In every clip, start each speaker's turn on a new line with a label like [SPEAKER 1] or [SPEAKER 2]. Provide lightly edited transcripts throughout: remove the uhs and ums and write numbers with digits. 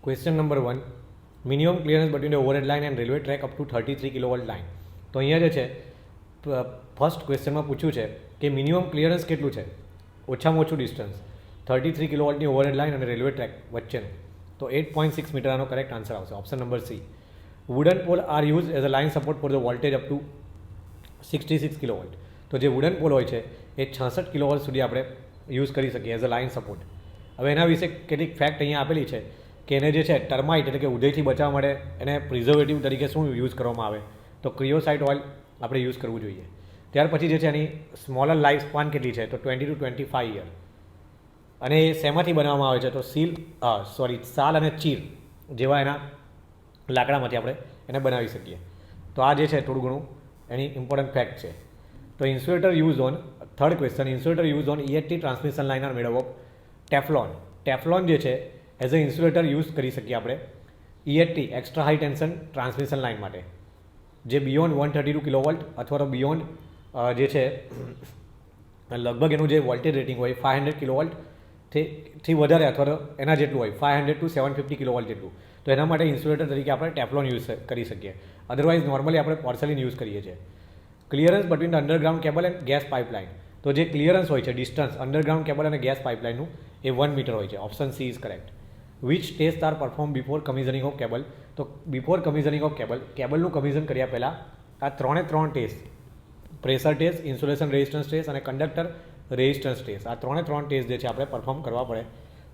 [SPEAKER 1] Question number 1. Minimum clearance between the overhead line and railway track up to 33 kV line. તો અહીંયા જે છે first ક્વેશ્ચનમાં પૂછ્યું છે કે મિનિમમ ક્લિયરન્સ કેટલું છે, ઓછામાં ઓછું ડિસ્ટન્સ 33 kV ઓવરહેડ લાઇન અને રેલવે ટ્રેક વચ્ચેનું. તો 8.6 મીટર આનો કરેક્ટ આન્સર આવશે. Option number C. Wooden pole are use as a line support for the voltage up to 66 kV. તો જે વુડન પોલ હોય છે એ 66 kV સુધી આપણે યુઝ કરી શકીએ એઝ અ લાઇન સપોર્ટ. હવે એના વિશે કેટલીક ફેક્ટ અહીંયા આપેલી છે કે એને જે છે ટર્માઇટ એટલે કે ઉધઈથી બચાવવા માટે એને પ્રિઝર્વેટિવ તરીકે શું યુઝ કરવામાં આવે, તો ક્રિયોસાઇટ ઓઇલ આપણે યુઝ કરવું જોઈએ. ત્યાર પછી જે છે એની સ્મોલર લાઈફ સ્પાન કેટલી છે, તો 20 to 25 યર. અને એ શેમાંથી બનાવવામાં આવે છે, તો સાલ અને ચીર જેવા એના લાકડામાંથી આપણે એને બનાવી શકીએ. તો આ જે છે થોડું ઘણું એની ઇમ્પોર્ટન્ટ ફેક્ટ છે. તો insulator use on, third question, insulator use on EHT transmission line are made of Teflon. Teflon જે છે એઝ અ ઇન્સ્યુલેટર યુઝ કરી શકીએ આપણે EHT extra high tension transmission line માટે, જે બિયોન્ડ 132 kV અથવા તો બિયોન્ડ જે છે લગભગ એનું જે વોલ્ટેજ રેટિંગ હોય 500 kV થી વધારે અથવા તો એના જેટલું હોય 500 to 750 kV જેટલું. તો એના માટે ઇન્સ્યુલેટર તરીકે આપણે ટેફલોન યુઝ કરી શકીએ. અદરવાઇઝ નોર્મલી આપણે પોર્સેલિન યુઝ કરીએ છીએ. Clearance between the underground cable and gas pipeline. તો જે ક્લિયરન્સ હોય છે ડિસ્ટન્સ અંડરગ્રાઉન્ડ કેબલ અને ગેસ પાઇપલાઇનનું એ 1 મીટર હોય છે. Option C is correct. Which test are perform before commissioning of cable. તો બિફોર કમિશનિંગ ઓફ કેબલનું કમિશન કર્યા પહેલાં આ ત્રણ test, pressure test, insulation resistance test અને કંડક્ટર રેઝિસ્ટન્સ ટેસ્ટ, આ ત્રણ ટેસ્ટ જે છે આપણે પરફોર્મ કરવા પડે,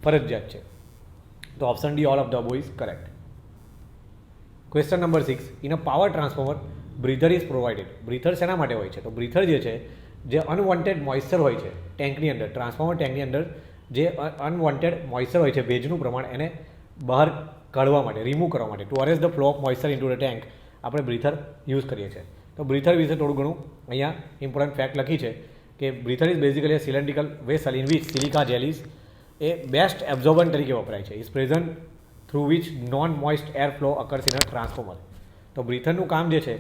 [SPEAKER 1] ફરજિયાત છે. તો option D all of the above is correct. Question number 6. In a power transformer breather is provided. Breather શેના માટે હોય છે, તો બ્રીથર જે છે જે અનવોન્ટેડ મોઇસ્ચર હોય છે ટેન્કની અંદર, ટ્રાન્સફોર્મર ટેન્કની અંદર જે અનવોન્ટેડ મોઇસ્ચર હોય છે, ભેજનું પ્રમાણ, એને બહાર કાઢવા માટે, રિમૂવ કરવા માટે, to arrest the flow of moisture into the tank આપણે બ્રીથર યુઝ કરીએ છીએ. તો બ્રીથર વિશે થોડું ઘણું અહીંયા ઇમ્પોર્ટન્ટ ફેક્ટ લખી છે કે breather is basically a cylindrical vessel in which silica gel is a best absorbent તરીકે વપરાય છે. Is present through which non moist air flow occurs in a transformer. તો બ્રીથરનું કામ જે છે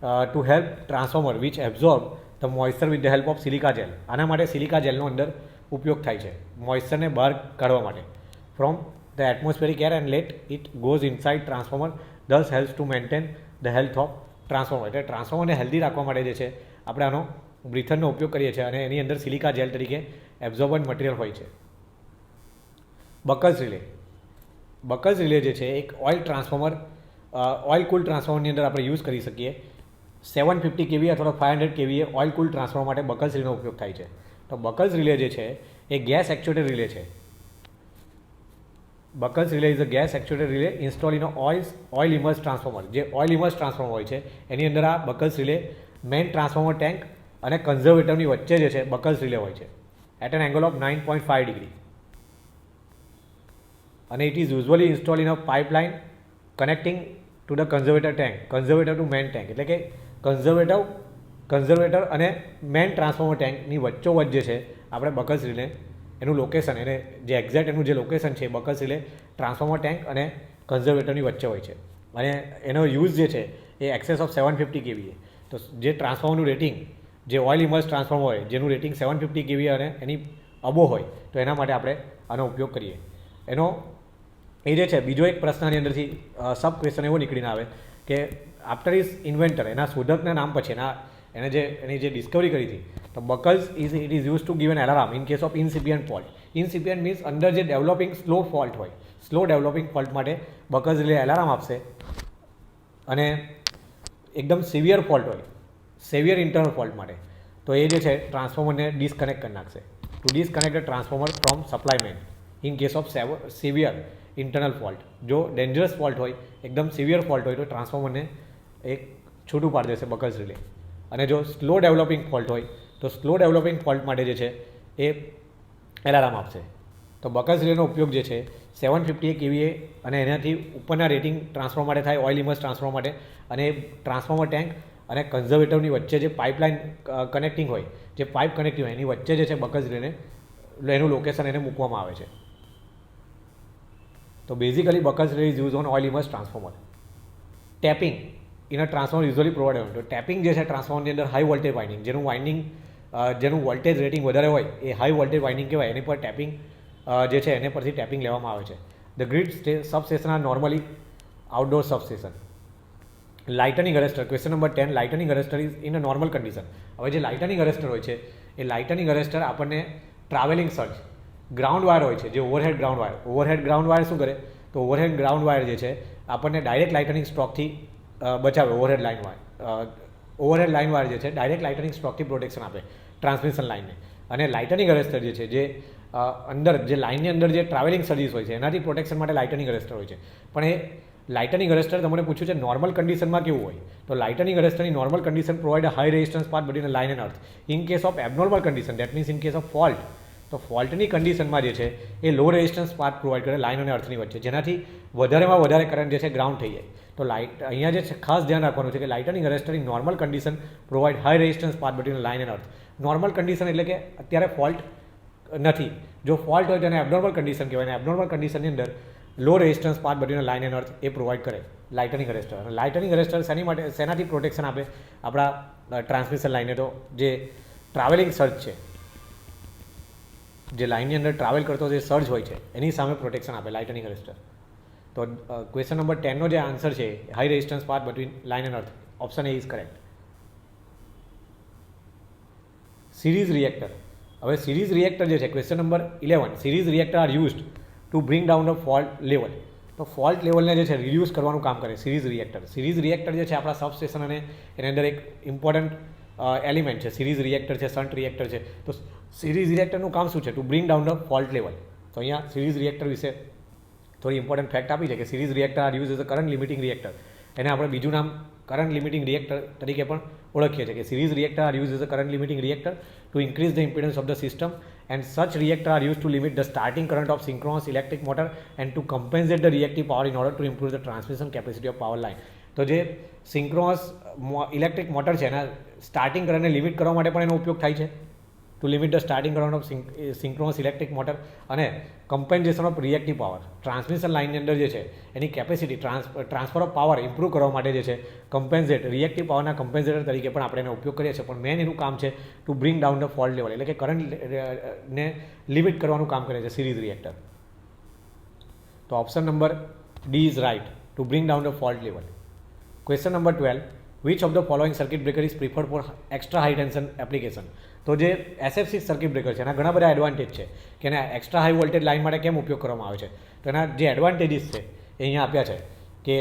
[SPEAKER 1] to help transformer which absorb the moisture with the help of silica gel. આના માટે સિલિકા જેલનો અંદર ઉપયોગ થાય છે મોઇસ્ચરને બહાર કાઢવા માટે from the atmospheric air and let it goes inside transformer, this helps to maintain the health of transformer. એટલે ટ્રાન્સફોર્મરને હેલ્ધી રાખવા માટે જે છે આપણે આનો બ્રીથરનો ઉપયોગ કરીએ છીએ અને એની અંદર સિલિકા જેલ તરીકે એબ્ઝોર્બન્ટ મટીરિયલ હોય છે. Buchholz relay. બકલ્સ રિલે જે છે એક ઓઇલ ટ્રાન્સફોર્મર, ઓઇલ કુલ ટ્રાન્સફોર્મરની અંદર આપણે યુઝ કરી શકીએ. 750 kV અથવા 500 kV ઓઇલ કુલ ટ્રાન્સફોર્મર માટે બકલ્સ રિલેનો ઉપયોગ થાય છે. તો બકલ્સ રિલે જે છે એ ગેસ એક્ચ્યુએટેડ રિલે છે. Buchholz relay is a gas actuated relay install in oil immerse transformer. જે ઓઇલ ઇમર્સ ટ્રાન્સફોર્મર હોય છે એની અંદર આ Buchholz relay main transformer tank અને કન્ઝર્વેટરની વચ્ચે જે છે બકલ્સ રિલે હોય છે at an angle of 9.5 degree. અને it is usually install in a pipeline connecting to the conservator tank, conservator to main tank. એટલે કે કન્ઝર્વેટર અને મેઇન ટ્રાન્સફોર્મર ટેન્કની વચ્ચોવચ્ચ જે છે આપણે બકલ્સ રિલે એનું લોકેશન, એને જે એક્ઝેક્ટ એનું જે લોકેશન છે બકલ્સ રિલે ટ્રાન્સફોર્મર ટેન્ક અને કન્ઝર્વેટરની વચ્ચે હોય છે. અને એનો યુઝ જે છે એ એક્સેસ ઓફ 750 kV. તો જે ટ્રાન્સફોર્મરનું રેટિંગ, જે ઓઇલ ઇમર્સ ટ્રાન્સફોર્મર હોય જેનું રેટિંગ 750 kV અને એની અબો હોય, તો એના માટે આપણે આનો ઉપયોગ કરીએ. એનો એ જે છે બીજો એક પ્રશ્નની અંદરથી સબ ક્વેશ્ચન એવો નીકળીને આવે કે આફ્ટર ઇઝ ઇન્વેન્ટર, એના શોધકના નામ પછી એની જે ડિસ્કવરી કરી હતી, તો Buchholz is use to give an alarm in case of incipient fault. Incipient means અંદર જે ડેવલપિંગ સ્લો ફોલ્ટ હોય, સ્લો ડેવલપિંગ ફોલ્ટ માટે બકલ્સ રિલે એલાર્મ આપશે. અને એકદમ સિવિયર ફોલ્ટ હોય, સિવિયર ઇન્ટરનલ ફોલ્ટ માટે, તો એ જે છે ટ્રાન્સફોર્મરને ડિસ્કનેક્ટ કરી નાખશે. To disconnect the transformer from supply main in case of severe internal fault. જો ડેન્જરસ ફોલ્ટ હોય, એકદમ સિવિયર ફોલ્ટ હોય, તો ટ્રાન્સફોર્મરને એક છૂટું પાડી દેશે બકલ્સ રિલે. અને જો સ્લો ડેવલપિંગ ફોલ્ટ હોય તો સ્લો ડેવલપિંગ ફોલ્ટ માટે જે છે એ એલાર્મ આપશે. તો બકલ્સ રિલેનો ઉપયોગ જે છે 750 kV અને એનાથી ઉપરના રેટિંગ ટ્રાન્સફોર્મર માટે થાય, ઓઇલ ઇમર્સ ટ્રાન્સફોર્મર માટે. અને ટ્રાન્સફોર્મર ટેન્ક અને કન્ઝર્વેટરની વચ્ચે જે પાઇપલાઇન કનેક્ટિંગ હોય, જે પાઇપ કનેક્ટિંગ હોય એની વચ્ચે જે છે બકલ્સ રિલેને એનું લોકેશન એને મૂકવામાં આવે છે. તો basically Buchholz relay is use on oil immerse transformer. Tapping in a transformer usually provide હોય. તો ટેપિંગ જે છે ટ્રાન્સફોર્મરની અંદર હાઈ વોલ્ટેજ વાઇન્ડિંગ, જેનું વોલ્ટેજ રેટિંગ વધારે હોય એ હાઈ વોલ્ટેજ વાઇન્ડિંગ કહેવાય. એની પર ટેપિંગ જે છે એને પરથી ટેપિંગ લેવામાં આવે છે. The grid substation are normally outdoor substation. Lightning arrester, question number 10, lightning arrester is in a normal condition. હવે જે લાઇટનિંગ અરેસ્ટર હોય છે એ લાઇટનિંગ અરેસ્ટર આપણને ટ્રાવેલિંગ સર્જ ગ્રાઉન્ડ વાયર હોય છે, જે ઓવરહેડ ગ્રાઉન્ડ વાયર શું કરે, તો ઓવરહેડ ગ્રાઉન્ડ વાયર જે છે આપણને ડાયરેક્ટ લાઇટનિંગ સ્ટ્રોકથી બચાવે. ઓવરહેડ લાઇન વાયર જે છે ડાયરેક્ટ લાઇટનિંગ સ્ટ્રોકથી પ્રોટેક્શન આપે ટ્રાન્સમિશન લાઇનને. અને લાઇટનિંગ અરેસ્ટર જે છે જે અંદર જે લાઇનની અંદર જે ટ્રાવેલિંગ સર્જિસ હોય છે એનાથી પ્રોટેક્શન માટે લાઇટનિંગ અરેસ્ટર હોય છે. પણ એ લાઇટનિંગ અરેસ્ટર તમને પૂછ્યું છે નોર્મલ કન્ડિશનમાં કેવું હોય, તો લાઇટનિંગ અરેસ્ટરની normal condition provide a high resistance path between a line and earth. In case of abnormal condition, that means in case of fault, તો ફોલ્ટની કન્ડિશનમાં જે છે એ લો રેઝિસ્ટન્સ પાથ પ્રોવાઈડ કરે લાઇન અને અર્થની વચ્ચે, જેનાથી વધારેમાં વધારે કરંટ જે છે ગ્રાઉન્ડ થઈ જાય. તો અહીંયા જે છે ખાસ ધ્યાન રાખવાનું છે કે lightning arrester in normal condition provide high resistance path between line and earth. Normal condition એટલે કે અત્યારે ફોલ્ટ નથી. જો ફોલ્ટ હોય તો એને એબનોર્મલ કન્ડિશન કહેવાય. અને એબનોર્મલ કન્ડિશનની અંદર low resistance path between line and earth એ પ્રોવાઈડ કરે લાઇટનિંગ અરેસ્ટર. અને લાઇટનિંગ અરેસ્ટર શેનાથી પ્રોટેક્શન આપે આપણા ટ્રાન્સમિશન લાઇને, તો જે ટ્રાવેલિંગ સર્જ છે, જે લાઇનની અંદર ટ્રાવેલ કરતો જે સર્જ હોય છે એની સામે પ્રોટેક્શન આપે લાઇટનિંગ અરેસ્ટર. તો ક્વેશ્ચન નંબર 10નો જે આન્સર છે high resistance path between line and earth, option A is correct. Series reactor. હવે સિરીઝ રિએક્ટર જે છે question number 11, series reactor are used to bring down the fault level. તો fault લેવલને જે છે reduce કરવાનું કામ કરે સિરીઝ રિએક્ટર. સિરીઝ રિએક્ટર જે છે આપણા સબસ્ટેશન અને એની અંદર એક ઇમ્પોર્ટન્ટ એલિમેન્ટ છે. સિરીઝ રિએક્ટર છે, શન્ટ રિએક્ટર છે. તો સિરીઝ રિએક્ટરનું કામ શું છે, to bring down the fault level. તો અહીંયા સિરીઝ રિએક્ટર વિશે થોડી ઇમ્પોર્ટન્ટ ફેક્ટ આપી છે કે series reactor are use as a current limiting reactor. એને આપણે બીજું નામ કરંટ લિમિટિંગ રિએક્ટર તરીકે પણ ઓળખીએ છીએ કે series reactor are use as a current limiting reactor to increase the impedance of the system, and such reactor are use to limit the starting current of synchronous electric motor and to compensate the reactive power in order to improve the transmission capacity of power line. તો જે synchronous electric motor છે એના starting કરંટને limit કરવા માટે પણ એનો ઉપયોગ થાય છે, to limit the starting current of synchronous electric motor, અને compensation of reactive power transmission લાઇનની અંદર જે છે એની capacity transfer of power improve કરવા માટે જે છે કમ્પેન્સેટ રિએક્ટિવ પાવરના કમ્પેન્સેટર તરીકે પણ આપણે એનો ઉપયોગ કરીએ છીએ. પણ મેન એનું કામ છે to bring down the fault level, એટલે કે કરંટને લિમિટ કરવાનું કામ કરે છે સિરીઝ રિએક્ટર. તો option number D is right, to bring down the fault level. Question number 12, which of the following circuit breaker is preferred for extra high tension application. તો જે SF6 સર્કિટ બ્રેકર છે એના ઘણા બધા advantage છે કે એને એક્સ્ટ્રા હાઈ વોલ્ટેજ લાઇન માટે કેમ ઉપયોગ કરવામાં આવે છે. તો એના જે એડવાન્ટેજીસ છે એ અહીંયા આપ્યા છે કે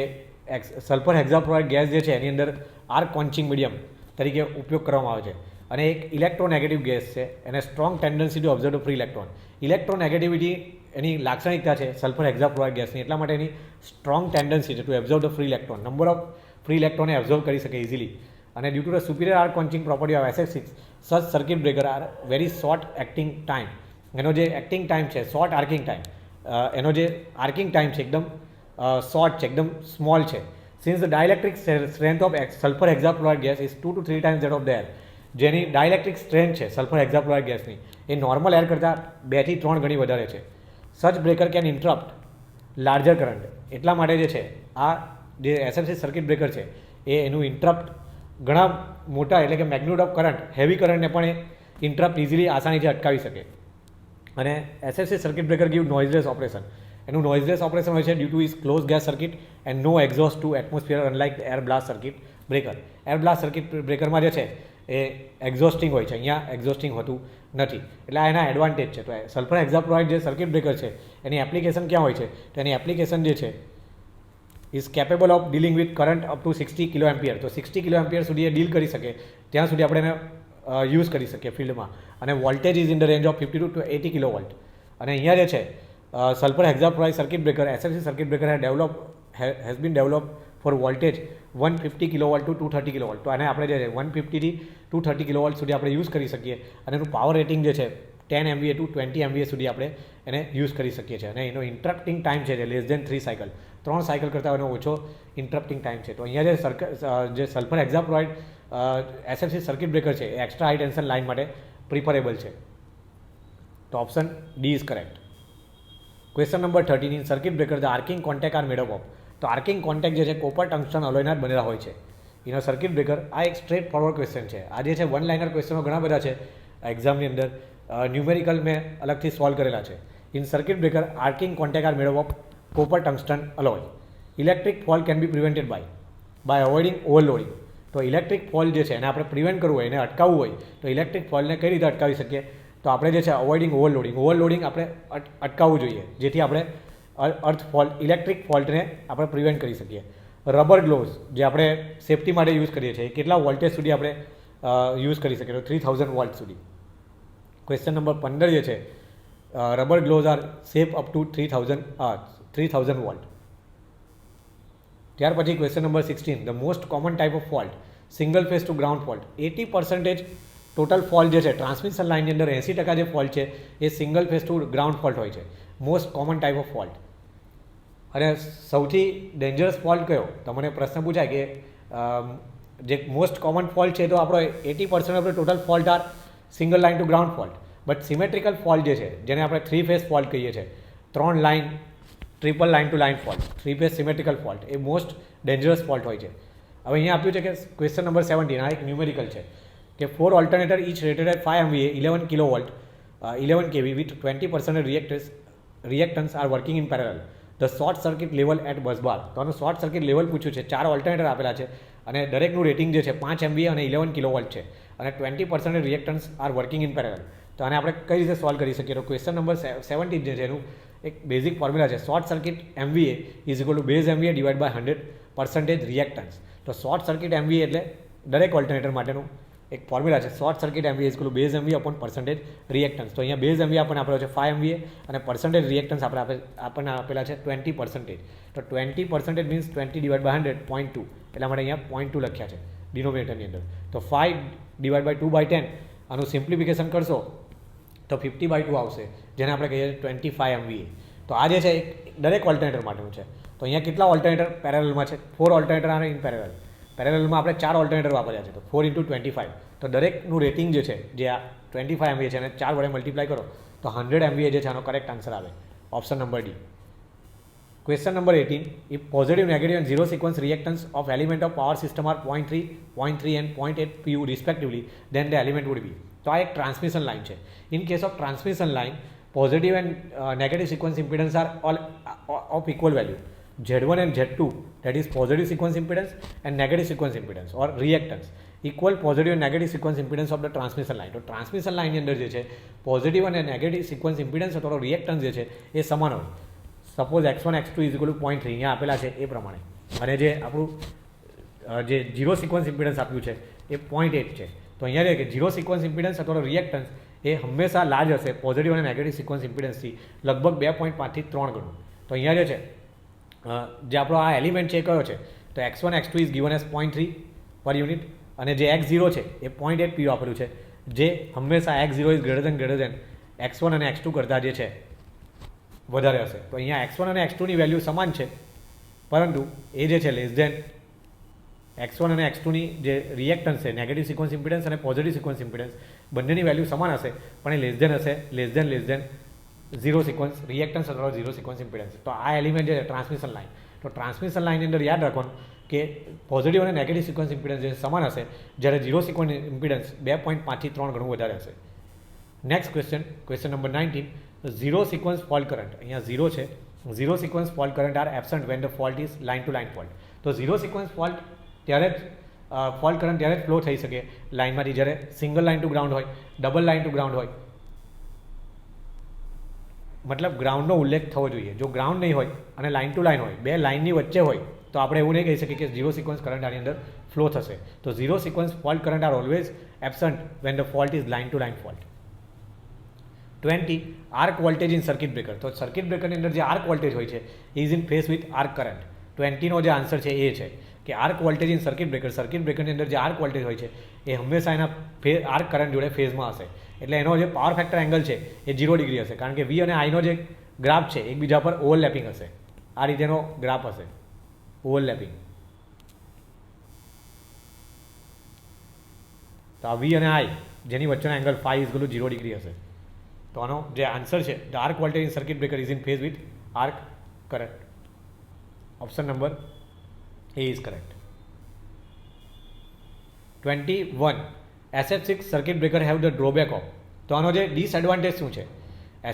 [SPEAKER 1] સલ્ફર હેક્ઝાફ્લોરાઇડ ગેસ જે છે એની અંદર આર્ક કોન્ચિંગ મીડિયમ તરીકે ઉપયોગ કરવામાં આવે છે. અને એક ઇલેક્ટ્રોનેગેટિવ ગેસ છે, એને strong tendency to observe free electron. Electronegativity એની લાક્ષણિકતા છે સલ્ફર હેક્ઝાફ્લોરાઇડ ગેસની, એટલા માટે એની સ્ટ્રોંગ ટેન્ડન્સી છે to absorb the free electron. Number of free ઇલેક્ટ્રોનને એબ્ઝર્વ કરી શકે ઇઝીલી. અને due to the superior arc quenching property of SF6, such circuit breaker are very short acting time. એનો જે એક્ટિંગ ટાઈમ છે, short arcing time, એનો જે arcing time છે એકદમ શોર્ટ છે, એકદમ સ્મોલ છે. Since the dielectric strength of sulphur hexafluoride gas is 2 to 3 times that of the air. જેની ડાયલેક્ટ્રિક સ્ટ્રેન્થ છે સલ્ફર હેક્ઝાફ્લોરાઇડ ગેસની એ નોર્મલ એર કરતાં 2 થી 3 ગણી વધારે છે. Such breaker can interrupt larger current. એટલા માટે જે છે આ જે SF6 સર્કિટ બ્રેકર છે એ એનું ઇન્ટરપ્ટ ઘણા મોટા, એટલે કે મેગ્નિટ્યુડ ઓફ કરંટ, હેવી કરંટને પણ એ ઇન્ટરપ્ટ ઇઝીલી આસાનીથી અટકાવી શકે. અને SF6 circuit breaker give noiseless operation. એનું નોઇઝલેસ ઓપરેશન હોય છે due to is close gas circuit and no exhaust to atmosphere, unlike air blast circuit breaker. Air blast circuit બ્રેકરમાં જે છે એ એક્ઝોસ્ટિંગ હોય છે, અહીંયા એક્ઝોસ્ટિંગ હોતું નથી. એટલે આ એના એડવાન્ટેજ છે. તો સલ્ફર હેક્ઝાફ્લોરાઇડ જે સર્કિટ બ્રેકર છે એની એપ્લિકેશન ક્યાં હોય છે, તો એની એપ્લિકેશન જે છે is capable of dealing with current up to 60 kilo ampere. તો 60 કિલો એમ્પિયર સુધી એ ડીલ કરી શકે, ત્યાં સુધી આપણે એને યુઝ કરી શકીએ ફિલ્ડમાં. અને voltage is in the range of 50 to 80 kilo volt. અને અહીંયા જે છે sulphur hexafluoride circuit breaker, SF6 circuit breaker has been develop for voltage 150 kilovolt to 230 kilovolt. તો આને આપણે જે છે 150 થી 230 કિલોવોલ્ટ સુધી આપણે યુઝ કરી શકીએ. અને એનું પાવર રેટિંગ જે છે 10 MVA ટુ 20 MVA સુધી આપણે એને યુઝ કરી શકીએ છીએ. અને એનો ઇન્ટરપ્ટિંગ ટાઈમ છે લેસ દેન 3 સાયકલ, 3 સાયકલ કરતાં એનો ઓછો ઇન્ટરપ્ટિંગ ટાઈમ છે. તો અહીંયા જે સલ્ફર હેક્ઝાફ્લોરાઇડ SF6 સર્કિટ બ્રેકર છે એ એક્સ્ટ્રા હાઈ ટેન્શન લાઇન માટે પ્રિફરેબલ છે. તો option D is correct. Question number 13, in circuit breaker the arcing contact are made up of. તો આર્કિંગ કોન્ટેક્ટ જે છે કોપર ટંગસ્ટન અલોયના જ બનેલા હોય છે ઇન અ સર્કિટ બ્રેકર. આ એક સ્ટ્રેટ ફોરવર્ડ ક્વેશ્ચન છે. આ જે છે વન લાઇનર ક્વેશ્ચનો ઘણા બધા છે એક્ઝામની અંદર, ન્યુમેરિકલ મેં અલગથી સોલ્વ કરેલા છે. In circuit breaker arcing contact are made up of copper tungsten alloy. Electric fault can be prevented by avoiding overloading. તો ઇલેક્ટ્રિક ફોલ્ટ જે છે એને આપણે પ્રિવેન્ટ કરવું હોય, એને અટકાવવું હોય, તો ઇલેક્ટ્રિક ફોલ્ટને કઈ રીતે અટકાવી શકીએ? તો આપણે જે છે અવોઇડિંગ ઓવરલોડિંગ આપણે અટકાવવું જોઈએ, જેથી આપણે ઇલેક્ટ્રિક ફોલ્ટને આપણે પ્રિવેન્ટ કરી શકીએ. રબર ગ્લોવ્સ જે આપણે સેફટી માટે યુઝ કરીએ છીએ, કેટલા વોલ્ટેજ સુધી આપણે યુઝ કરી શકીએ? તો 3000 વોલ્ટ સુધી. ક્વેશ્ચન નંબર 15 જે છે, rubber gloves are safe up to 3000 volt. ત્યાર પછી question number 16, the most common type of fault, single phase to ground fault. 80% total fault જે છે ટ્રાન્સમિશન લાઇનની અંદર 80% જે ફોલ્ટ છે એ single phase to ground fault હોય છે. Most common type of fault. અને સૌથી ડેન્જરસ ફોલ્ટ કયો? તો મને પ્રશ્ન પૂછાય કે જે મોસ્ટ કોમન ફોલ્ટ છે તો આપણો 80% of total fault are single line to ground fault. But symmetrical fault જે છે, જેને આપણે 3 ફેઝ ફોલ્ટ કહીએ છીએ, 3 line triple line to line fault, 3 phase symmetrical fault, A most dangerous fault હોય છે. હવે અહીંયા આપ્યું છે કે ક્વેશ્ચન નંબર 17, આ એક ન્યુમેરિકલ છે કે 4 alternator each rated at 5 MVA 11 kV 11 kV with 20% reactance are working in parallel. The short circuit level at bus bar. તો આનું શોર્ટ સર્કિટ લેવલ પૂછ્યું છે. 4 ઓલ્ટરનેટર આપેલા છે અને દરેકનું રેટિંગ જે છે 5 MVA અને 11 kV છે અને 20% reactance are working in parallel. તો આને આપણે કઈ રીતે સોલ્વ કરી શકીએ? તો ક્વેશ્ચન નંબર 17 જે છે એનું એક બેઝિક ફોર્મ્યુલા છે, short circuit MVA is equal to base MVA divide by 100% reactance. તો શોર્ટ સર્કિટ MVA એટલે દરેક ઓલ્ટરનેટર માટેનું એક ફોર્મ્યુલા છે, short circuit MVA is equal to base MVA upon percentage reactance. તો અહીંયા બેઝ MVA આપણને આપેલો છે 5 MVA અને પર્સન્ટેજ રિએક્ટન્સ આપણને આપેલા છે 20%. તો 20% મીન્સ 20 ડિવાઇડ બાય 100 0.2, એટલા માટે અહીંયા 0.2 લખ્યા છે ડિનોમિનેટરની અંદર. તો 5 ડિવાઇડ બાય 2/10 આનું સિમ્પ્લિફિકેશન કરશો તો 50/2 આવશે, જેને આપણે કહીએ 25 MVA. તો આ જે છે દરેક ઓલ્ટરનેટર માટેનું છે. તો અહીંયા કેટલા ઓલ્ટરનેટર પેરેલલમાં છે? 4 ઓલ્ટરનેટર આવે ઇન પેરેલલ. પેરેલલમાં આપણે 4 ઓલ્ટરનેટર વાપર્યા છે, તો 4 × 25. તો દરેકનું રેટિંગ જે છે, જે આ 25 MVA છે અને 4 વડે મલ્ટીપ્લાય કરો તો 100 MVA જે છે આનો કરેક્ટ આન્સર આવે, option number D. Question number 18, if positive, negative and zero sequence reactance of element of power system are 0.3, 0.3 and 0.8 PU respectively, then the element would be. તો આ એક ટ્રાન્સમિશન લાઇન છે. In case of transmission line, positive and negative sequence impedance are all of equal value. Z1 and Z2, that is positive sequence impedance and negative sequence impedance or reactance, equal positive and negative sequence impedance of the transmission line. તો transmission લાઇનની અંદર જે છે positive અને negative sequence impedance અથવા reactance જે છે એ સમાન હોય. Suppose x1 x2 is equal two 0.3 અહીંયા આપેલા છે એ પ્રમાણે, અને જે આપણું જે ઝીરો સિક્વન્સ ઇમ્પિડન્સ આપ્યું છે એ 0.8 છે. તો અહીંયા જે કે ઝીરો સિક્વન્સ ઇમ્પિડન્સ અથવા રિએક્ટન્સ એ હંમેશા લાર્જ હશે પોઝિટિવ અને નેગેટિવ સિક્વન્સ ઇમ્પિડન્સથી, લગભગ 2.5 થી 3 ગણું. તો અહીંયા જે છે જે આપણો આ એલિમેન્ટ છે એ કયો છે? તો x1 x2 is given as 0.3 પર યુનિટ અને જે x0 છે એ 0.8 PU આપેલું છે, જે હંમેશા x0 is greater then x1 અને x2 કરતાં જે છે વધારે હશે. તો અહીંયા x1 અને x2ની વેલ્યુ સમાન છે, પરંતુ એ જે છે લેસ દેન x1 અને x2ની જે રિએક્ટન્સ છે, નેગેટિવ સિક્વન્સ ઇમ્પિડન્સ અને પોઝિટિવ સિક્વન્સ ઇમ્પિડન્સ બંનેની વેલ્યુ સમાન હશે, પણ એ લેસ દેન હશે, less than zero sequence reactance અથવા ઝીરો સિક્વન્સ ઇમ્પિડન્સ. તો આ એલિમેન્ટ જે છે ટ્રાન્સમિશન લાઇન, તો ટ્રાન્સમિશન લાઇનની અંદર યાદ રાખવાનું કે પોઝિટિવ અને નેગેટિવ સિક્વન્સ ઇમ્પિડન્સ જે સમાન હશે, જ્યારે ઝીરો સિક્વન્સ ઇમ્પિડન્સ 2.5 થી 3 ગણું વધારે હશે. Next question number 19, zero sequence fault current. અહીંયા ઝીરો છે, zero sequence fault current are absent when the fault is line to line fault. તો ઝીરો સિક્વન્સ ફોલ્ટ ત્યારે જ ફોલ્ટ કરંટ ત્યારે જ ફ્લો થઈ શકે લાઇનમાંથી, જ્યારે સિંગલ લાઇન ટુ ગ્રાઉન્ડ હોય, ડબલ લાઇન ટુ ગ્રાઉન્ડ હોય, મતલબ ગ્રાઉન્ડનો ઉલ્લેખ થવો જોઈએ. જો ગ્રાઉન્ડ નહીં હોય અને લાઇન ટુ લાઇન હોય, બે લાઇનની વચ્ચે હોય, તો આપણે એવું નહીં કહી શકીએ કે ઝીરો સિક્વન્સ કરંટ આની અંદર ફ્લો થશે. તો zero sequence fault current are always absent when the fault is line to line fault. 20, arc voltage in circuit breaker. તો સર્કિટ બ્રેકરની અંદર જે આર્ક વોલ્ટેજ હોય છે is in phase with arc current. 20નો જે આન્સર છે એ છે કે આર્ક વોલ્ટેજ ઇન સર્કિટ બ્રેકરની અંદર જે આર્ક વોલ્ટેજ હોય છે એ હંમેશા એના આર્ક કરંટ જોડે ફેઝમાં હશે. એટલે એનો જે પાવર ફેક્ટર એંગલ છે એ 0 ડિગ્રી હશે, કારણ કે V અને I નો જે ગ્રાફ છે એકબીજા પર ઓવરલેપિંગ હશે. આ રીતેનો ગ્રાફ હશે, ઓવરલેપિંગ. તો આ V અને I જેની વચ્ચેનો angle φ is equal to 0 degree હશે. તો આનો જે આન્સર છે, the arc voltage in circuit breaker is in phase with arc current. Option number A is correct. 21, SF6 circuit breaker have the drawback of. તો આનો જે ડિસએડવાન્ટેજ શું છે?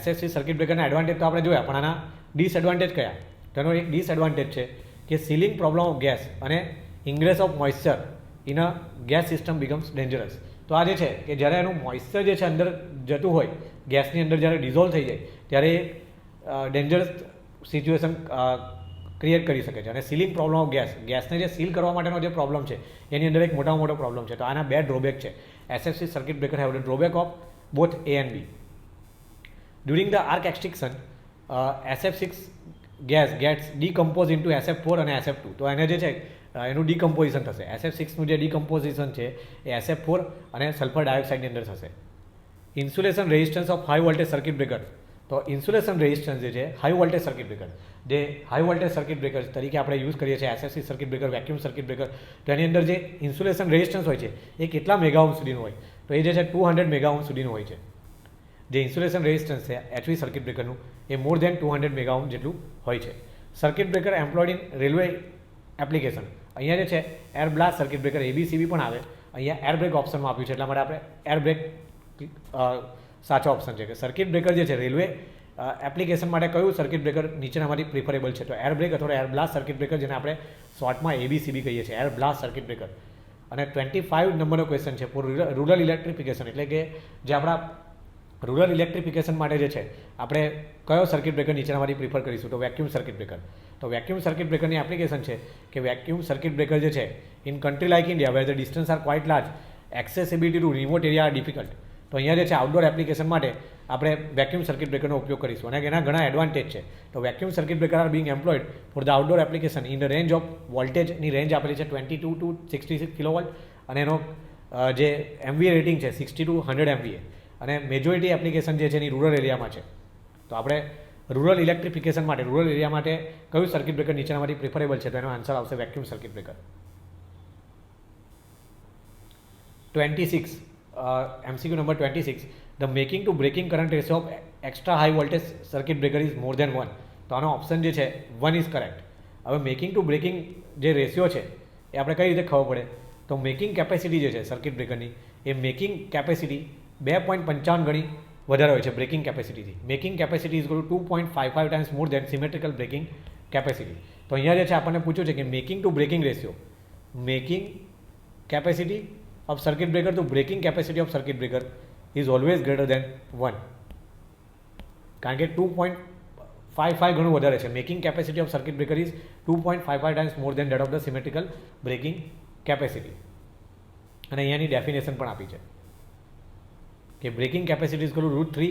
[SPEAKER 1] SF6 સર્કિટ બ્રેકરના એડવાન્ટેજ તો આપણે જોયા, પણ આના ડિસએડવાન્ટેજ કયા? તો એનો એક ડિસએડવાન્ટેજ છે કે સીલિંગ પ્રોબ્લેમ ઓફ ગેસ અને ingress of moisture in a gas system becomes dangerous. તો આ જે છે કે જ્યારે એનું મોઇશ્ચર જે છે અંદર જતું હોય ગેસની અંદર જ્યારે ડિઝોલ્વ થઈ જાય ત્યારે ડેન્જરસ સિચ્યુએશન ક્રિએટ કરી શકે છે. અને સીલિંગ પ્રોબ્લેમ ઓફ ગેસને જે સીલ કરવા માટેનો જે પ્રોબ્લેમ છે એની અંદર એક મોટામાં મોટો પ્રોબ્લેમ છે. તો આના બે ડ્રોબેક છે. SFC circuit breaker have the drawback of both A and B. During the arc extinction, SF6 gas gets decomposed into SF4 અને SF2. તો એને જે છે એનું ડિકમ્પોઝિશન થશે. SF6નું જે ડિકમ્પોઝિશન છે એ SF4 અને સલ્ફર ડાયોક્સાઇડની અંદર થશે. Insulation resistance of high voltage circuit breaker. તો ઇન્સ્યુલેશન રેઝિસ્ટન્સ જે છે હાઈ વોલ્ટેજ સર્કિટ બ્રેકર, જે હાઈ વોલ્ટેજ સર્કિટ બ્રેકર તરીકે આપણે યુઝ કરીએ છીએ SFC circuit breaker, vacuum circuit breaker, તો એની અંદર જે ઇન્સ્યુલેશન રેઝિસ્ટન્સ હોય છે એ કેટલા મેગાઓહ્મ સુધીનું હોય? તો એ જે છે 200 મેગાઓહ્મ સુધીનું હોય છે. જે ઇન્સ્યુલેશન રેઝિસ્ટન્સ છે HV સર્કિટ બ્રેકરનું એ મોર દેન 200 મેગાઓહ્મ જેટલું હોય છે. Circuit breaker employed in railway application. અહીંયા જે છે air blast circuit breaker ABCB પણ આવે. અહીંયા એર બ્રેક ઓપ્શનમાં આપ્યું છે એટલા માટે આપણે એર બ્રેક સાચો ઓપ્શન છે કે સર્કિટ બ્રેકર જે છે રેલવે એપ્લિકેશન માટે કયું સર્કિટ બ્રેકર નીચેનામાંથી પ્રિફરેબલ છે? તો એર બ્રેક અથવા એર બ્લાસ્ટ સર્કિટ બ્રેકર, જેને આપણે શોર્ટમાં ABCB કહીએ છીએ, એર બ્લાસ્ટ સર્કિટ બ્રેકર. અને 25 નંબરનો ક્વેશ્ચન છે ફોર રૂરલ ઇલેક્ટ્રિફિકેશન, એટલે કે જે આપણા રૂરલ ઇલેક્ટ્રિફિકેશન માટે જે છે આપણે કયો સર્કિટ બ્રેકર નીચેનામાંથી પ્રિફર કરીશું? તો વેક્યુમ સર્કિટ બ્રેકર. તો વેક્યુમ સર્કિટ બ્રેકરની એપ્લિકેશન છે કે વેક્યુમ સર્કિટ બ્રેકર જે છે in country like India where the distance are quite large, accessibility to remote area are difficult. તો અહીંયા જે છે આઉટડોર એપ્લિકેશન માટે આપણે વેક્યુમ સર્કિટ બ્રેકરનો ઉપયોગ કરીશું અને એના ઘણા એડવાન્ટેજ છે. તો vacuum circuit breaker are being employed for the outdoor application in the range of વોલ્ટેજની રેન્જ આપેલી છે 22 to 66 કિલોવોલ્ટ અને એનો જે MVA રેટિંગ છે 60 to 100 MVA. અને મેજોરિટી એપ્લિકેશન જે છે એની રૂરલ એરિયામાં છે. તો આપણે રૂરલ ઇલેક્ટ્રિફિકેશન માટે રૂરલ એરિયા માટે કયું સર્કિટ બ્રેકર નીચેનામાંથી પ્રિફરેબલ છે? તો એનો આન્સર આવશે vacuum circuit breaker. 26 MCQ number 26. The making to breaking current ratio of extra high voltage circuit breaker is more than 1. તો આનો ઓપ્શન જે છે 1 ઇઝ કરેક્ટ. હવે મેકિંગ ટુ બ્રેકિંગ જે રેશિયો છે એ આપણે કઈ રીતે ખબર પડે? તો મેકિંગ કેપેસિટી જે છે સર્કિટ બ્રેકરની એ મેકિંગ કેપેસિટી 2.55 ગણી વધારે હોય છે બ્રેકિંગ કેપેસિટીથી. Making capacity is 2.55 times more than symmetrical breaking capacity. તો અહીંયા જે છે આપણને પૂછ્યું છે કે making to breaking ratio, making capacity of circuit breaker to breaking capacity of circuit breaker is always greater than 1, કારણ કે 2.55 ગણું વધારે છે. Making capacity of circuit breaker is 2.55 times more than that of the symmetrical breaking capacity. અને અહીંયાની definition પણ આપી છે કે breaking capacity is √3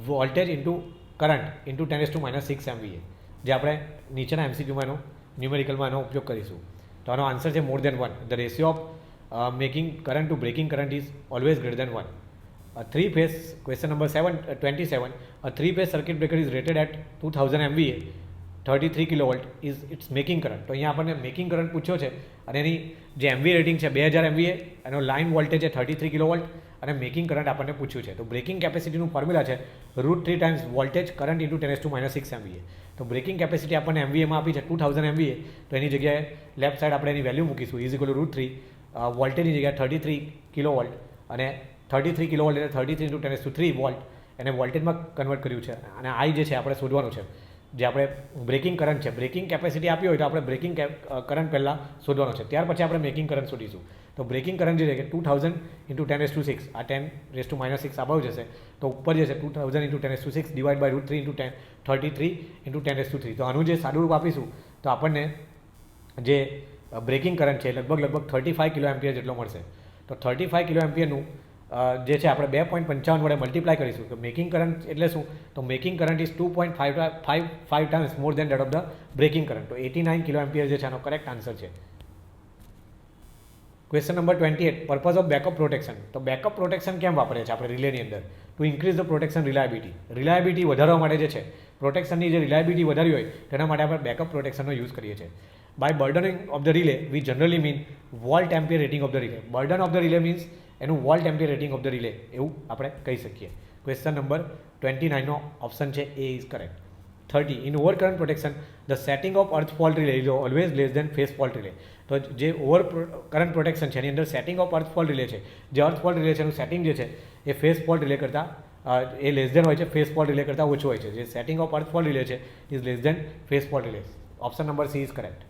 [SPEAKER 1] voltage into current into 10⁻⁶ MVA, જે આપણે નીચેના MCQમાં એનો ન્યુમેરિકલમાં એનો ઉપયોગ કરીશું. તો આનો આન્સર છે more than 1. The ratio of making current to breaking current is always greater than 1. Three-phase, question number 27. A three-phase circuit breaker is rated at 2000 MVA, 33 kilovolt is its making current. તો અહીંયા આપણને making current પૂછ્યો છે અને એની જે MVA rating છે 2000 MVA, એનો line voltage છે 33 કિલોવોલ્ટ અને મેકિંગ કરંટ આપણને પૂછ્યું છે. તો બ્રેકિંગ કેપેસિટીનું ફોર્મ્યુલા છે √3 times voltage current into 10⁻⁶ MVA. તો બ્રેકિંગ કેપેસિટી આપણને MVAમાં આપી છે 2000 MVA, તો એની જગ્યાએ લેફ્ટ સાઈડ આપણે એની વેલ્યુ મૂકીશું ઇઝ ઇક્વલ ટુ √3, વોલ્ટેજની જગ્યાએ 33 કિલોવોલ્ટ અને 33 કિલોવોલ્ટ એટલે 33 ઇન્ટુ 10⁻³ વોલ્ટ એને વોલ્ટેજમાં કન્વર્ટ કર્યું છે. અને આઈ જે છે આપણે શોધવાનું છે, જે આપણે બ્રેકિંગ કરંટ છે. બ્રેકિંગ કેપેસિટી આપી હોય તો આપણે બ્રેકિંગ કરંટ પહેલાં શોધવાનો છે, ત્યાર પછી આપણે મેકિંગ કરંટ શોધીશું. તો બ્રેકિંગ કરંટ જે છે કે 2000 ઇન્ટુ 10⁻⁶, આ 10⁻⁻6 આભાવ જશે. તો ઉપર જે છે 2000 into 10⁻⁶ divide by √3 into 33 into 10⁻³. તો આનું જે સાદું રૂપ આપીશું તો આપણને જે બ્રેકિંગ કરંટ છે લગભગ 35 કિલો એમ્પિયર જેટલો મળશે. તો 35 કિલો એમ્પિયરનું જે છે આપણે 2.55 વડે મલ્ટીપ્લાય કરીશું. તો મેકિંગ કરંટ એટલે શું? તો making current is 2.55 times more than that of the breaking current. તો 89 કિલો એમ્પિયર જે છે આનો કરેક્ટ આન્સર છે. Question number 28. Purpose of backup protection. તો બેકઅપ પ્રોટેક્શન કેમ વાપરીએ છીએ આપણે રિલેની અંદર? To increase the protection reliability વધારવા માટે જે છે પ્રોટેક્શનની જે રિલાયબિલિટી વધારી હોય તેના માટે આપણે બેકઅપ પ્રોટેક્શનનો યુઝ કરીએ છીએ. By burdening of the relay we generally mean volt ampere rating of the relay. Burden of the relay means એનું volt ampere rating of the relay એવું આપણે કહી શકીએ. ક્વેશ્ચન નંબર 29નો ઓપ્શન છે A is correct. 30. In over current protection the setting of earth fault relay is always less than phase fault relay. તો જે over current protection છે એની અંદર setting of earth fault relay છે, જે અર્થ fault relay છે એનું સેટિંગ જે છે એ ફેસ ફોલ્ટ રિલે કરતાં એ લેસ દેન હોય છે, ફેસ ફોલ્ટ રિલે કરતાં ઓછું હોય છે. જે setting of earth fault relay છે is less than phase fault relay. Option number C is correct.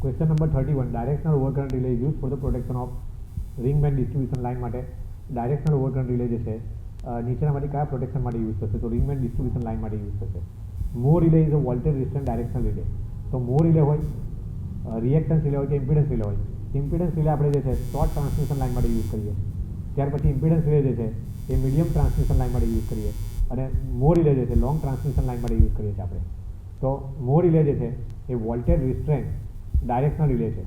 [SPEAKER 1] Question number 31, directional overcurrent relay use for the protection of ring band distribution line માટે directional overcurrent relay જે છે નીચેનામાંથી કયા protection માટે use થશે? તો ring band distribution line માટે use થશે. Mho relay is a voltage restraint directional relay. તો મો રિલે હોય, રિએક્ટન્સ રિલે હોય કે ઇમ્પિડન્સ રિલે હોય. ઇમ્પિડન્સ રિલે આપણે જે છે શોર્ટ ટ્રાન્સમિશન લાઇન માટે યુઝ કરીએ. ત્યાર પછી ઇમ્પિડન્સ રિલે જે છે એ મીડિયમ ટ્રાન્સમિશન લાઇન માટે યુઝ કરીએ અને મો રિલે જે છે લોંગ ટ્રાન્સમિશન લાઇન માટે યુઝ કરીએ છીએ આપણે. તો મો રિલે જે છે એ વોલ્ટેજ રિસ્ટ્રેન્ટ ડાયરેક્શનલ રિલે છે.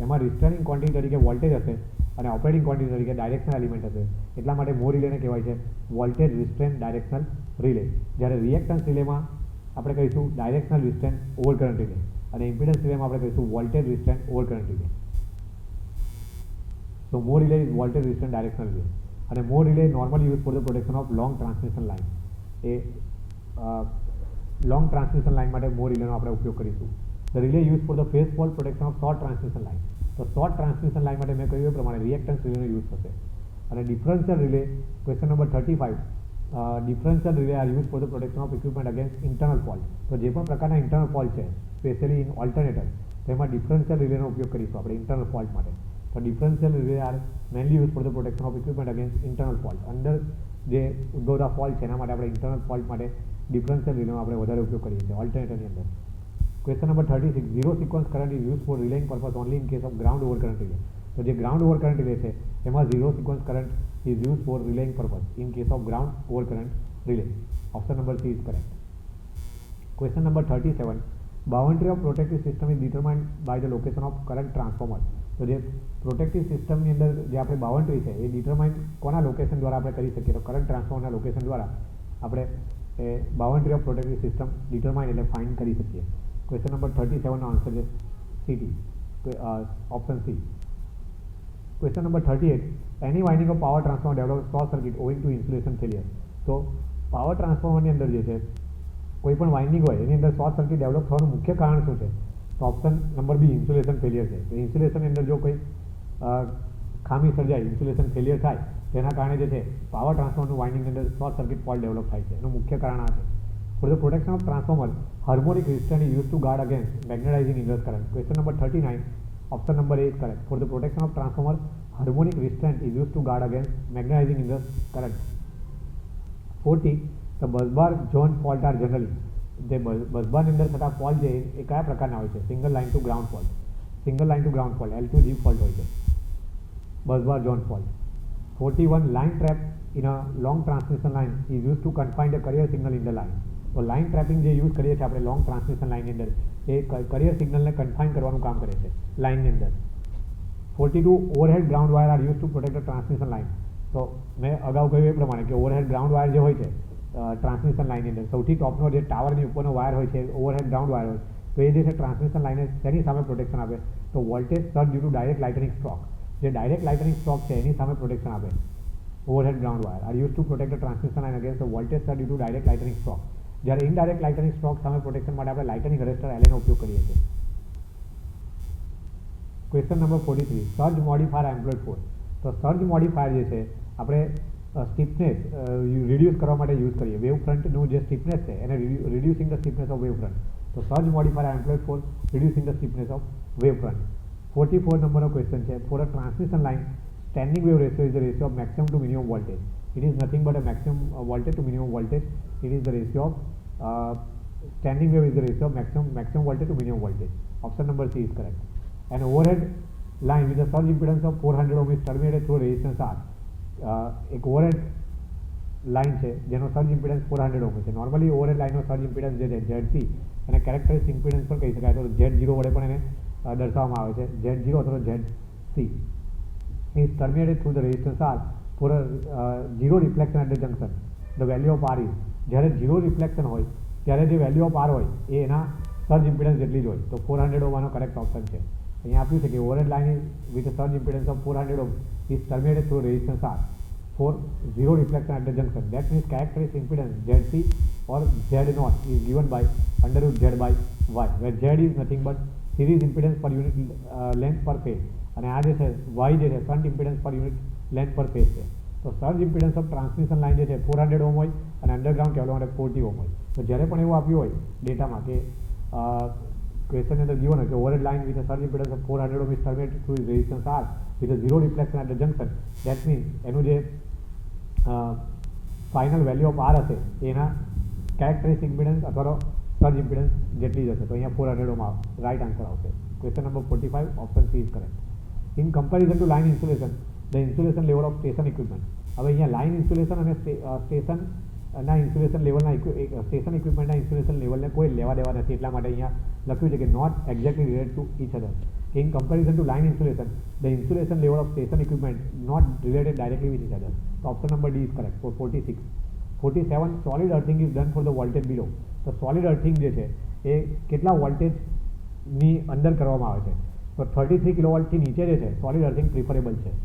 [SPEAKER 1] એમાં રિસ્ટ્રેનિંગ ક્વોન્ટિટી તરીકે વોલ્ટેજ હશે અને ઓપરેટિંગ ક્વોન્ટિટી તરીકે ડાયરેક્શનલ એલિમેન્ટ હશે. એટલા માટે મો રિલેને કહેવાય છે વોલ્ટેજ રિસ્ટ્રેન્ટ ડાયરેક્શનલ રિલે. જ્યારે રિએક્ટન્સ રિલેમાં આપણે કહીશું ડાયરેક્શનલ રિસ્ટ્રેન્ટ ઓવરકરન્ટ રિલે અને ઇમ્પિડન્સ રિલેમાં આપણે કહીશું voltage restraint overcurrent relay. So more relay is voltage resistant directional relay and more relay normally used for the protection of long transmission line. A long transmission line માટે more relay નો આપણે ઉપયોગ કરીશું. The relay used for the phase fault protection of short transmission line. તો short transmission line માટે મેં કહ્યું એ પ્રમાણે reactance relay નો use થશે. અને differential relay question number 35, differential relay are used for the protection of equipment against internal fault. તો જે પણ પ્રકારના internal fault છે સ્પેશિયલી ઇન ઓલ્ટરનેટર તેમાં ડિફરન્શિયલ રિલેનો ઉપયોગ કરીશું આપણે ઇન્ટરનલ ફોલ્ટ માટે. તો differential relay are mainly use for the protection of equipment against internal fault. અંદર જે ઉદ્ભવતા ફોલ્ટ છે એના માટે આપણે ઇન્ટરનલ ફોલ્ટ માટે ડિફરન્શિયલ રિલેનો આપણે વધારે ઉપયોગ કરીએ છીએ ઓલ્ટરનેટરની અંદર. Question number 36, zero sequence current is use for relaying purpose only in case of ground over current relay. તો જે ગ્રાઉન્ડ ઓવર કરંટ રિલે છે એમાં zero sequence current is use for relaying purpose in case of ground over current relay. Option number C is correct. Question number 37, boundary of protective system is determined by the location of current transformer. તો જે protective સિસ્ટમની અંદર જે આપણે boundary છે એ determine કોના location દ્વારા આપણે કરી શકીએ? તો કરંટ ટ્રાન્સફોર્મરના લોકેશન દ્વારા આપણે એ boundary of protective system determine એટલે ફાઇન્ડ કરી શકીએ. ક્વેશ્ચન નંબર 37નો આન્સર છે CT, option C. Question number 38, any winding of power transformer develop short circuit owing to insulation failure. તો પાવર ટ્રાન્સફોર્મરની અંદર જે છે કોઈ પણ વાઇન્ડિંગ હોય એની અંદર શોર્ટ સર્કિટ ડેવલપ થવાનું મુખ્ય કારણ શું છે? તો option number B insulation failure છે. તો ઇન્સ્યુલેશનની અંદર જો કોઈ ખામી સર્જાય, ઇન્સ્યુલેશન ફેલિયર થાય તેના કારણે જે છે પાવર ટ્રાન્સફોર્મરનું વાઇન્ડિંગની અંદર શોર્ટ સર્કિટ ફોલ્ટ ડેવલપ થાય છે. એનું મુખ્ય કારણ આ છે. For the protection of transformer harmonic resistance is use to guard against magnetising inverse current. Question number 39, option number A is correct. For the protection of transformer harmonic resistance is use to guard against magnetising inverse current. 40, the busbar zone fault are generally. જે બસબારની અંદર થતા fault છે એ કયા પ્રકારના હોય છે? Single line to ground fault, single line to ground fault L2G fault હોય છે busbar zone fault. 41, line trap in a long transmission line is use to confine the carrier signal in the line. તો line trapping જે use કરીએ છીએ આપણે long transmission લાઇનની અંદર એ career સિગ્નલને કન્ફાઇન કરવાનું કામ કરે છે લાઇનની અંદર. 42, overhead ground wire are use to protect the transmission line. તો મેં અગાઉ કહ્યું એ પ્રમાણે કે ઓવરહેડ ગ્રાઉન્ડ વાયર જે હોય છે ટ્રાન્સમિશન લાઇનની અંદર સૌથી ટોપનો જે ટાવરની ઉપરનો વાયર હોય છે ઓવરહેડ ગ્રાઉન્ડ વાયર હોય તો એ જે છે ટ્રાન્સમિશન લાઇને તેની સામે પ્રોટેક્શન આપે. તો voltage surge due to direct lightning stroke, જે ડાયરેક્ટ લાઇટનિંગ સ્ટ્રોક છે એની સામે પ્રોટેક્શન આપે. Overhead ground wire are use to protect the transmission line against voltage surge due to direct lightning stroke. જ્યારે ઇનડાયરેક્ટ લાઇટનિંગ સ્ટ્રોક સામે protection માટે આપણે lightning arrester LA નો ઉપયોગ કરીએ છીએ. Question number 43, surge modifier employed for. તો surge modifier જે છે આપણે સ્ટીફનેસ રિડ્યુસ કરવા માટે યુઝ કરીએ. વેવ ફ્રન્ટનું જે સ્ટીફનેસ છે એને reducing the stiffness of wave front. તો surge modifier employed for reducing the stiffness of wave front. 44 નંબરનો ક્વેશ્ચન છે, for a transmission line standing wave ratio is the ratio of maximum to minimum voltage. It is nothing but a maximum voltage to minimum voltage. It is the ratio of standing wave is the ratio of maximum voltage to minimum voltage. Option number C is correct. An overhead line with a surge impedance of 400 ohm is terminated through resistance R. એક overhead line છે જેનો surge impedance 400 ohm છે. Normally overhead લાઇનનો surge impedance જે છે ZC એને characteristic impedance પણ કહી શકાય. તો Z0 વડે પણ એને દર્શાવવામાં આવે છે. Z0 અથવા ZC is terminated through the resistance R for a zero reflection at the junction. The value of R is, જ્યારે ઝીરો રિફ્લેક્શન હોય ત્યારે જે વેલ્યુ ઓફ આર હોય એ એના સર્જ ઇમ્પિડન્સ જેટલી જ હોય. તો 400 ઓહમ આનો કરેક્ટ ઓપ્શન છે. અહીંયા આપ્યું છે કે overhead line with surge impedance of 400 ohm is terminated through resistance R for zero reflection at the junction. That means characteristic impedance ZC or Z0 is given by under root Z by Y, where Z is nothing but series impedance per unit length per phase અને આ જે છે Y જે છે shunt impedance per unit length per phase છે. તો surge impedance of transmission line જે છે 400 ઓમ હોય અને અંડરગ્રાઉન્ડ કેબલ માટે 40 ઓમ હોય. તો જ્યારે પણ એવું આપ્યું હોય ડેટામાં કે ક્વેશ્ચનની અંદર given હોય કે overhead line with surge impedance of 400 Om is terminated through resistance R with a zero reflection at the junction, that means એનું જે ફાઇનલ વેલ્યુ ઓફ R હશે એના કેરેક્ટરિસ્ટિક ઇમ્પિડન્સ અથવા તો સર્જ ઇમ્પિડન્સ જેટલી જ હશે. તો અહીંયા 400 ઓમ રાઇટ આન્સર આવશે. Question number 45 option C is correct. In comparison to line insulation the insulation level of station equipment. હવે અહીંયા લાઇન ઇન્સ્યુલેશન અને સ્ટેશનના ઇન્સ્યુલેશન લેવલના સ્ટેશન ઇક્વિપમેન્ટના ઇન્સ્યુલેશન લેવલને કોઈ લેવા દેવા નથી. એટલા માટે અહીંયા લખ્યું છે કે not exactly related to each other. In comparison to line insulation, the insulation level of station equipment not related directly with each other. So option number D is correct for 46. 47, solid earthing is done for the voltage below. તો solid earthing જે છે એ કેટલા વોલ્ટેજની અંદર કરવામાં આવે છે? તો 33 કિલોવોલ્ટથી નીચે જે છે solid earthing પ્રિફરેબલ છે.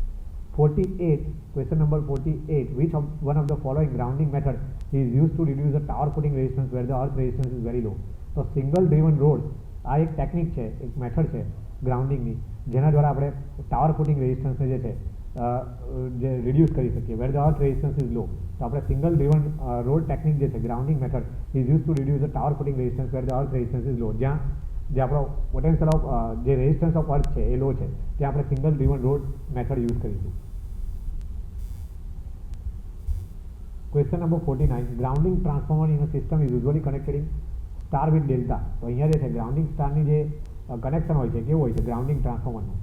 [SPEAKER 1] 48, question number 48, which of one of the following grounding method is used to reduce the tower footing resistance where the earth resistance is very low? તો સિંગલ ડ્રીવન રોડ આ એક technique છે, એક method છે ગ્રાઉન્ડિંગની, જેના દ્વારા આપણે ટાવર ફૂટિંગ રેઝિસ્ટન્સને જે છે જે રિડ્યુસ કરી શકીએ where the earth resistance is low. તો આપણે સિંગલ ડ્રીવન રોડ ટેકનિક જે છે grounding method is use to reduce the tower footing resistance where the earth resistance is low. જ્યાં જે આપણો પોટેન્શિયલ ઓફ જે રેઝિસ્ટન્સ ઓફ અર્થ છે એ લો છે ત્યાં આપણે single driven rod method use કરીશું. Question number 49, grounding transformer in a system is usually connected in star with delta. તો અહીંયા જે છે ગ્રાઉન્ડિંગ સ્ટારની જે કનેક્શન હોય છે કેવું હોય છે ગ્રાઉન્ડિંગ ટ્રાન્સફોર્મરનું?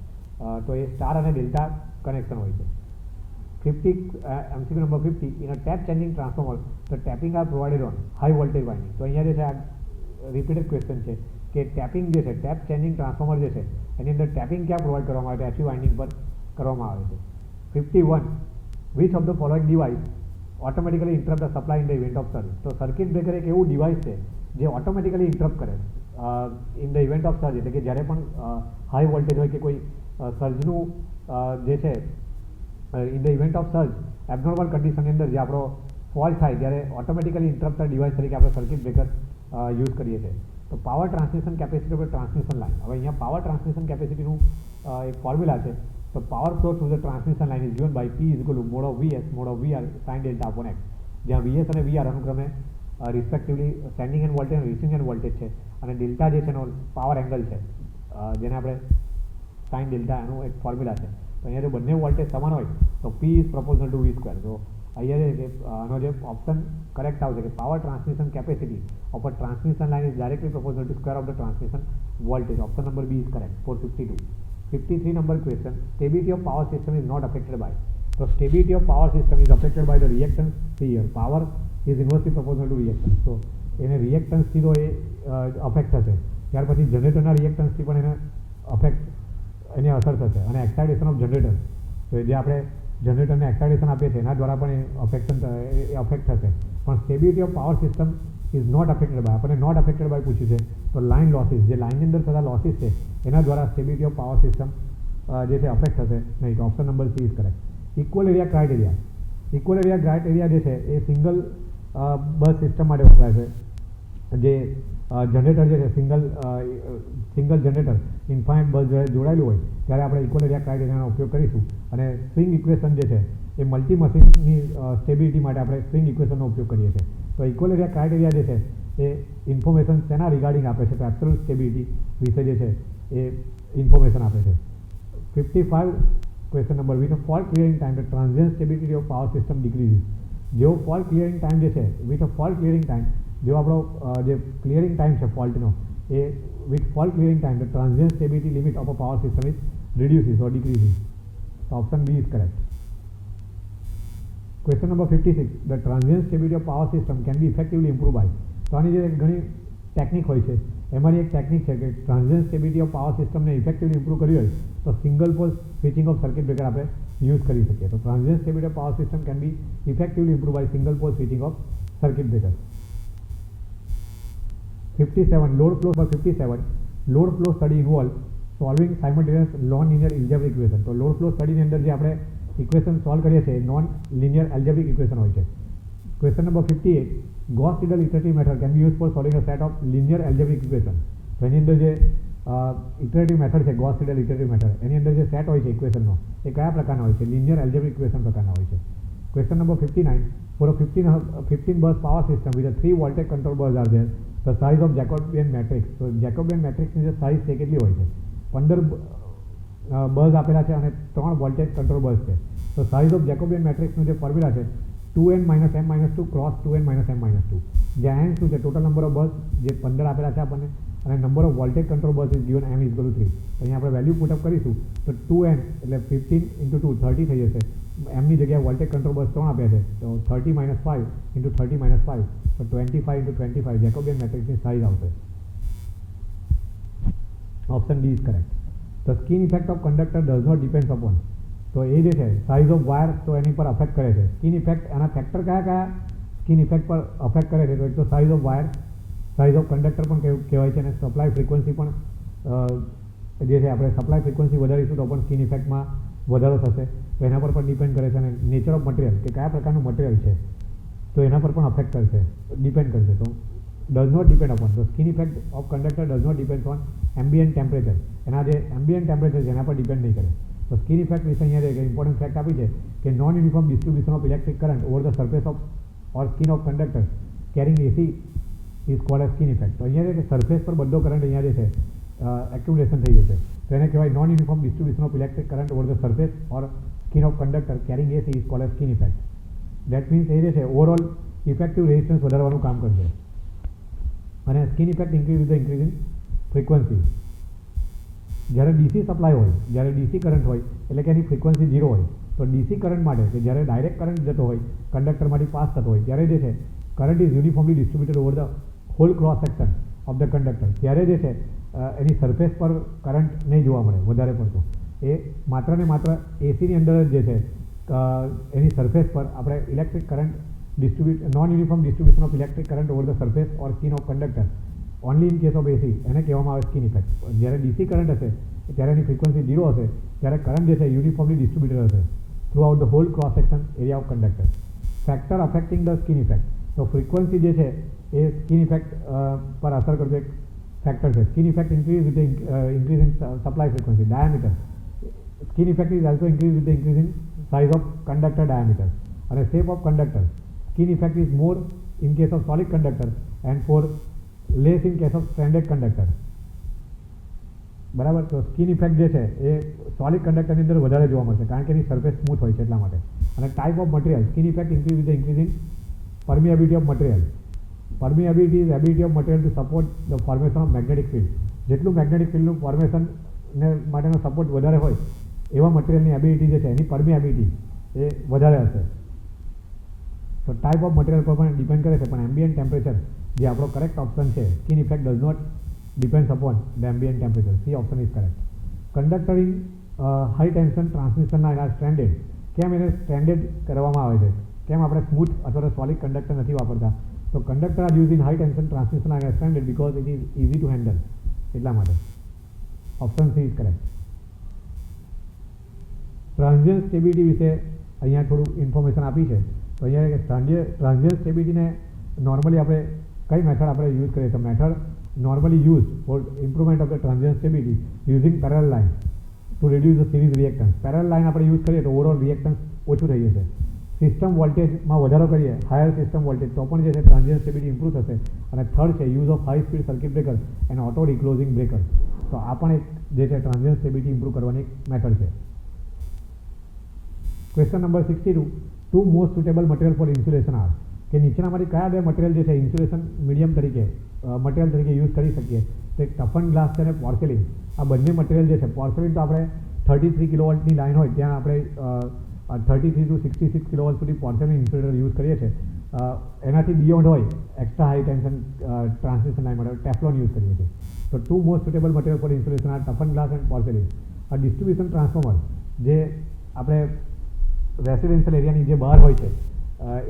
[SPEAKER 1] તો એ સ્ટાર અને ડેલ્ટા કનેક્શન હોય છે. 50 MCQ number 50, in a tap changing transformer the tapping are provided on high voltage winding. તો અહીંયા જે છે આ રિપીટેડ ક્વેશ્ચન છે કે ટેપિંગ જે છે ટેપ ચેન્જિંગ ટ્રાન્સફોર્મર જે છે એની અંદર ટેપિંગ ક્યાં પ્રોવાઈડ કરવામાં આવે છે? એચવી વાઇન્ડિંગ પર કરવામાં આવે છે. 51, which of the following device automatically interrupt the supply in the event of surge. તો સર્કિટ બ્રેકર એક એવું ડિવાઇસ છે જે ઓટોમેટિકલી ઇન્ટરપ્ટ કરે in the event of surge, એટલે કે જ્યારે પણ હાઈ વોલ્ટેજ હોય કે કોઈ સર્જનું જે છે in the event of surge abnormal કન્ડિશનની અંદર જે આપણો ફોલ્ટ થાય ત્યારે ઓટોમેટિકલી ઇન્ટરપ્ટર ડિવાઇસ તરીકે આપણે સર્કિટ બ્રેકર યુઝ કરીએ છીએ. તો power transmission capacity of transmission line. હવે અહીંયા પાવર ટ્રાન્સમિશન કેપેસિટીનું એક ફોર્મ્યુલા છે. તો power flow through the transmission line is given by P is equal to mod of VS mod of VR sine delta upon X, જ્યાં VS અને VR અનુક્રમે respectively sending end voltage અને receiving end voltage છે, અને delta જે છે એનો power angle છે જેને આપણે સાઇન ડેલ્ટા એનું એક ફોર્મ્યુલા છે. તો અહીંયા જો બંને વોલ્ટેજ સમાન હોય તો P is proposal to V square. તો અહીંયા જે આનો જે ઓપ્શન કરેક્ટ આવશે કે power transmission capacity of a transmission line is directly proposal to square of the transmission voltage. Option number B is correct for 52. 53 number question, stability of power system is not affected by. So stability of power system is affected by the reactance. See here, power is inversely proportional to reactance. So એને રિએક્ટન્સથી તો એ affect થશે, ત્યાર પછી જનરેટરના રિએક્ટન્સથી પણ એને એની અસર થશે, અને એક્સાઇટેશન ઓફ જનરેટર, તો જે આપણે જનરેટરને એક્સાઇટેશન આપીએ છીએ એના દ્વારા પણ એ અફેક્ટ થશે. પણ stability of power system is not affected by, આપણને નોટ અફેક્ટેડ બાય પૂછ્યું છે. તો લાઇન લોસીસ, જે લાઇનની અંદર થતા લોસીસ છે એના દ્વારા સ્ટેબિલિટી ઓફ પાવર સિસ્ટમ જે છે અફેક્ટ થશે નહીં. તો option number C is correct. Equal area criteria. Equal area criteria જે છે એ સિંગલ બસ સિસ્ટમ માટે વપરાય છે. જે જનરેટર જે છે સિંગલ જનરેટર ઇન્ફાઇનાઇટ બસ જોડાયેલું હોય ત્યારે આપણે ઇક્વલ એરિયા ક્રાઇટેરિયાનો ઉપયોગ કરીશું. અને સ્વિંગ ઇક્વેશન જે છે એ મલ્ટી મશીનની સ્ટેબિલિટી માટે આપણે સ્વિંગ ઇક્વેશનનો ઉપયોગ કરીએ છીએ. તો ઇક્વલ એરિયા ક્રાઇટેરિયા જે છે એ ઇન્ફોર્મેશન તેના રિગાર્ડિંગ આપે છે, તો એબ્સોલ્યુટ સ્ટેબિલિટી વિશે જે છે એ ઇન્ફોર્મેશન આપે છે. 55 question number, with a fault clearing time the transient stability of power system decreases. જેવો ફોલ્ટ ક્લિયરિંગ ટાઈમ જે છે, with a fault clearing time, જો આપણો જે ક્લિયરિંગ ટાઈમ છે ફોલ્ટનો, એ with fault clearing time the transient stability limit of a power system is reduces or decreases. So option B is correct. Question number 56, the transient stability of power system can be effectively improved by. તો આની જે ઘણી technique હોય છે એમાંની એક technique છે કે ટ્રાન્ઝિયન્ટ સ્ટેબિલિટી ઓફ પાવર સિસ્ટમને ઇફેક્ટિવલી ઇમ્પ્રૂવ કરવી હોય તો single pole switching of circuit breaker આપણે યુઝ કરી શકીએ. તો transient stability of power system can be effectively improve by single pole switching of circuit breaker. 57, load flow પર 57, load flow study involve solving simultaneous non linear algebraic equation. તો load flow સ્ટડીની અંદર જે આપણે equation solve કરીએ છીએ non linear algebraic equation હોય છે. Question number 58, Gauss Seidel iterative method can be use for solving a set of linear algebraic equation. તો એની અંદર જે ઇટરેટિવ મેથડ છે, ગોસ સિડલ ઇટરેટિવ મેથડ, એની અંદર જે સેટ હોય છે ઇક્વેશનનો એ કયા પ્રકારના હોય છે? લિનિયર એલ્જેબ્રિક ઇક્વેશન પ્રકારના હોય છે.
[SPEAKER 2] Question number 59. For a 15 bus power system with a 3 voltage control bus are there, the size of Jacobian matrix. So Jacobian matrix ની જે સાઇઝ છે કેટલી હોય છે? 15 બસ આપેલા છે અને 3 વોલ્ટેજ કંટ્રોલ બસ છે. તો સાઇઝ ઓફ જેકોબિયન મેટ્રિક્સનું જે ફોર્મ્યુલા છે 2n - m - 2 cross 2n - m - 2, જ્યાં n શું છે? ટોટલ નંબર ઓફ બસ જે 15 આપેલા છે આપણને, અને number of voltage control bus is given m = 3. તો અહીંયા આપણે વેલ્યુ પુટઅપ કરીશું તો 2n એટલે 15 × 2 30 થઈ જશે. એમની જગ્યાએ વોલ્ટેજ કંટ્રોલ બસ 3 આપ્યા છે, તો 30 - 5 × 30 - 5, તો 25 × 25 જેકોબિયન મેટ્રિક્સની સાઇઝ આવશે. Option D is correct. The skin effect of conductor does not depend upon. તો એ જે છે સાઇઝ ઓફ વાયર, તો એની પર અફેક્ટ કરે છે. સ્કિન ઇફેક્ટ એના ફેક્ટર કયા સ્કિન ઇફેક્ટ પર અફેક્ટ કરે છે? તો એક તો size of wire, size of conductor પણ કહેવાય છે, અને સપ્લાય ફ્રિકવન્સી પણ જે છે આપણે સપ્લાય ફ્રિકવન્સી વધારીશું તો પણ સ્કિન ઇફેક્ટમાં વધારો થશે. તો એના પર પણ ડિપેન્ડ કરે છે. અને નેચર ઓફ મટીરિયલ, કે કયા પ્રકારનું મટીરિયલ છે, તો એના પર પણ અફેક્ટ કરશે, ડિપેન્ડ કરશે. તો does not depend upon. The skin effect of conductor does not depend on ambient temperature. એના જે એમ્બિયન્ટ ટેમ્પરેચર છે એના પર ડિપેન્ડ નહીં કરે. તો સ્કિન ઇફેક્ટ વિશે અહીંયા ઇમ્પોર્ટન્ટ ફેક્ટ આપી છે કે non uniform distribution of electric current over the surface of or skin of conductor carrying AC is called as skin effect. તો અહીંયા છે કે સરફેસ પર બધો કરંટ અહીંયા જે છે એક્યુમ્યુલેશન થઈ જશે, તો એને કહેવાય non uniform distribution of electric current over the surface or skin of conductor carrying AC is called as skin effect. That means એ જે છે ઓવરઓલ ઇફેક્ટિવ રેઝિસ્ટન્સ વધારવાનું કામ કરશે. અને skin effect increase with the increasing frequency. જ્યારે DC supply હોય, જ્યારે ડીસી કરંટ હોય એટલે કે એની ફ્રીક્વન્સી 0 હોય, તો ડીસી કરંટ માટે કે જ્યારે ડાયરેક્ટ કરંટ જતો હોય, કંડક્ટરમાંથી પાસ થતો હોય, ત્યારે જે છે current is uniformly distributed over the whole cross section of the conductor. ત્યારે જે છે એની સરફેસ પર કરંટ નહીં જોવા મળે વધારે પડતો. એ માત્ર ને માત્ર એસીની અંદર જ જે છે એની સરફેસ પર આપણે electric current non uniform distribution of electric current over the surface or skin of conductor only in case of AC, એને કહેવામાં આવે સ્કિન ઇફેક્ટ. જ્યારે ડીસી કરંટ હશે ત્યારે એની ફ્રીક્વન્સી 0 હશે, ત્યારે કરંટ જે છે યુનિફોર્મલી ડિસ્ટ્રીબ્યુટેડ હશે throughout the whole cross section area of conductor. Factor affecting the skin effect. તો ફ્રીક્વન્સી જે છે એ સ્કિન ઇફેક્ટ પર અસર કરતો એક ફેક્ટર છે. Skin effect increase with increase in supply frequency diameter. Skin effect is also increase with increase in size of conductor diameter. અને shape of conductor. Skin effect is more in case of solid conductor and for less in case of stranded conductor. બરાબર. તો skin effect જે છે એ solid કંડક્ટરની અંદર વધારે જોવા મળશે, કારણ કે એની સરફેસ સ્મૂથ હોય છે એટલા માટે. અને type of material. Skin effect increase with increase in permeability of material. Permeability is ability of material to support the formation of magnetic field. જેટલું મેગ્નેટિક ફિલ્ડનું ફોર્મેશન ને માટેનો સપોર્ટ વધારે હોય એવા મટીરિયલની એબિલિટી જે છે એની પરમિએબિલિટી એ વધારે હશે. તો ટાઈપ ઓફ મટીરિયલ પર પણ ડિપેન્ડ કરે છે, પણ એમ્બિયન્ટ ટેમ્પરેચર જે આપણો કરેક્ટ ઓપ્શન છે, skin effect does not depends upon the ambient temperature. C option is correct. Conductor in high tension ટ્રાન્સમિશનના એના સ્ટ્રેન્ડેડ. કેમ એને સ્ટ્રેન્ડેડ કરવામાં આવે છે? કેમ આપણે સ્મૂથ અથવા સોલિડ કંડક્ટર નથી વાપરતા? તો conductor are use in high tension transmission are stranded because it is easy to handle. એટલા માટે option C is correct. Transient stability વિશે અહીંયા થોડું ઇન્ફોર્મેશન આપી છે. તો અહીંયા ટ્રાન્ઝિયન્ટ સ્ટેબિલિટીને નોર્મલી આપણે કઈ મેથડ આપણે યુઝ કરીએ? તો method normally used for improvement of the transient stability using parallel line to reduce the series reactance. Parallel line આપણે યુઝ કરીએ તો ઓવરઓલ રિએક્ટન્સ ઓછું થઈ જશે. સિસ્ટમ વોલ્ટેજમાં વધારો કરીએ, હાયર સિસ્ટમ વોલ્ટેજ, તો પણ જે છે ટ્રાન્ઝિયન્ટ સ્ટેબિલિટી ઇમ્પ્રૂવ થશે. અને થર્ડ છે use of high speed circuit breaker and auto reclosing breaker. તો આ પણ એક જે છે ટ્રાન્ઝિયન્ટ સ્ટેબિલિટી ઇમ્પ્રૂવ કરવાની એક મેથડ છે. Question number 62. Two most suitable material for insulation are. કે નીચેનામાંથી કયા બે મટીરિયલ જે છે ઇન્સ્યુલેશન મીડિયમ તરીકે મટીરિયલ તરીકે યુઝ કરી શકીએ? તો એક ટફન ગ્લાસ છે અને પોર્સેલિન. આ બંને મટીરિયલ જે છે, પોર્સેલિન તો આપણે 33 કિલોવોલ્ટની લાઇન હોય ત્યાં આપણે 33 to 66 કિલોવોલ્ટ સુધી પોર્સેલિન ઇન્સ્યુલેટર યુઝ કરીએ છીએ. એનાથી બિયોન્ડ હોય extra high tension transmission line માટે ટેફલોન યુઝ કરીએ છીએ. તો two most suitable material for insulation are toughen glass and porcelain. આ ડિસ્ટ્રીબ્યુશન ટ્રાન્સફોર્મર જે આપણે રેસિડેન્શિયલ એરિયાની જે બહાર હોય છે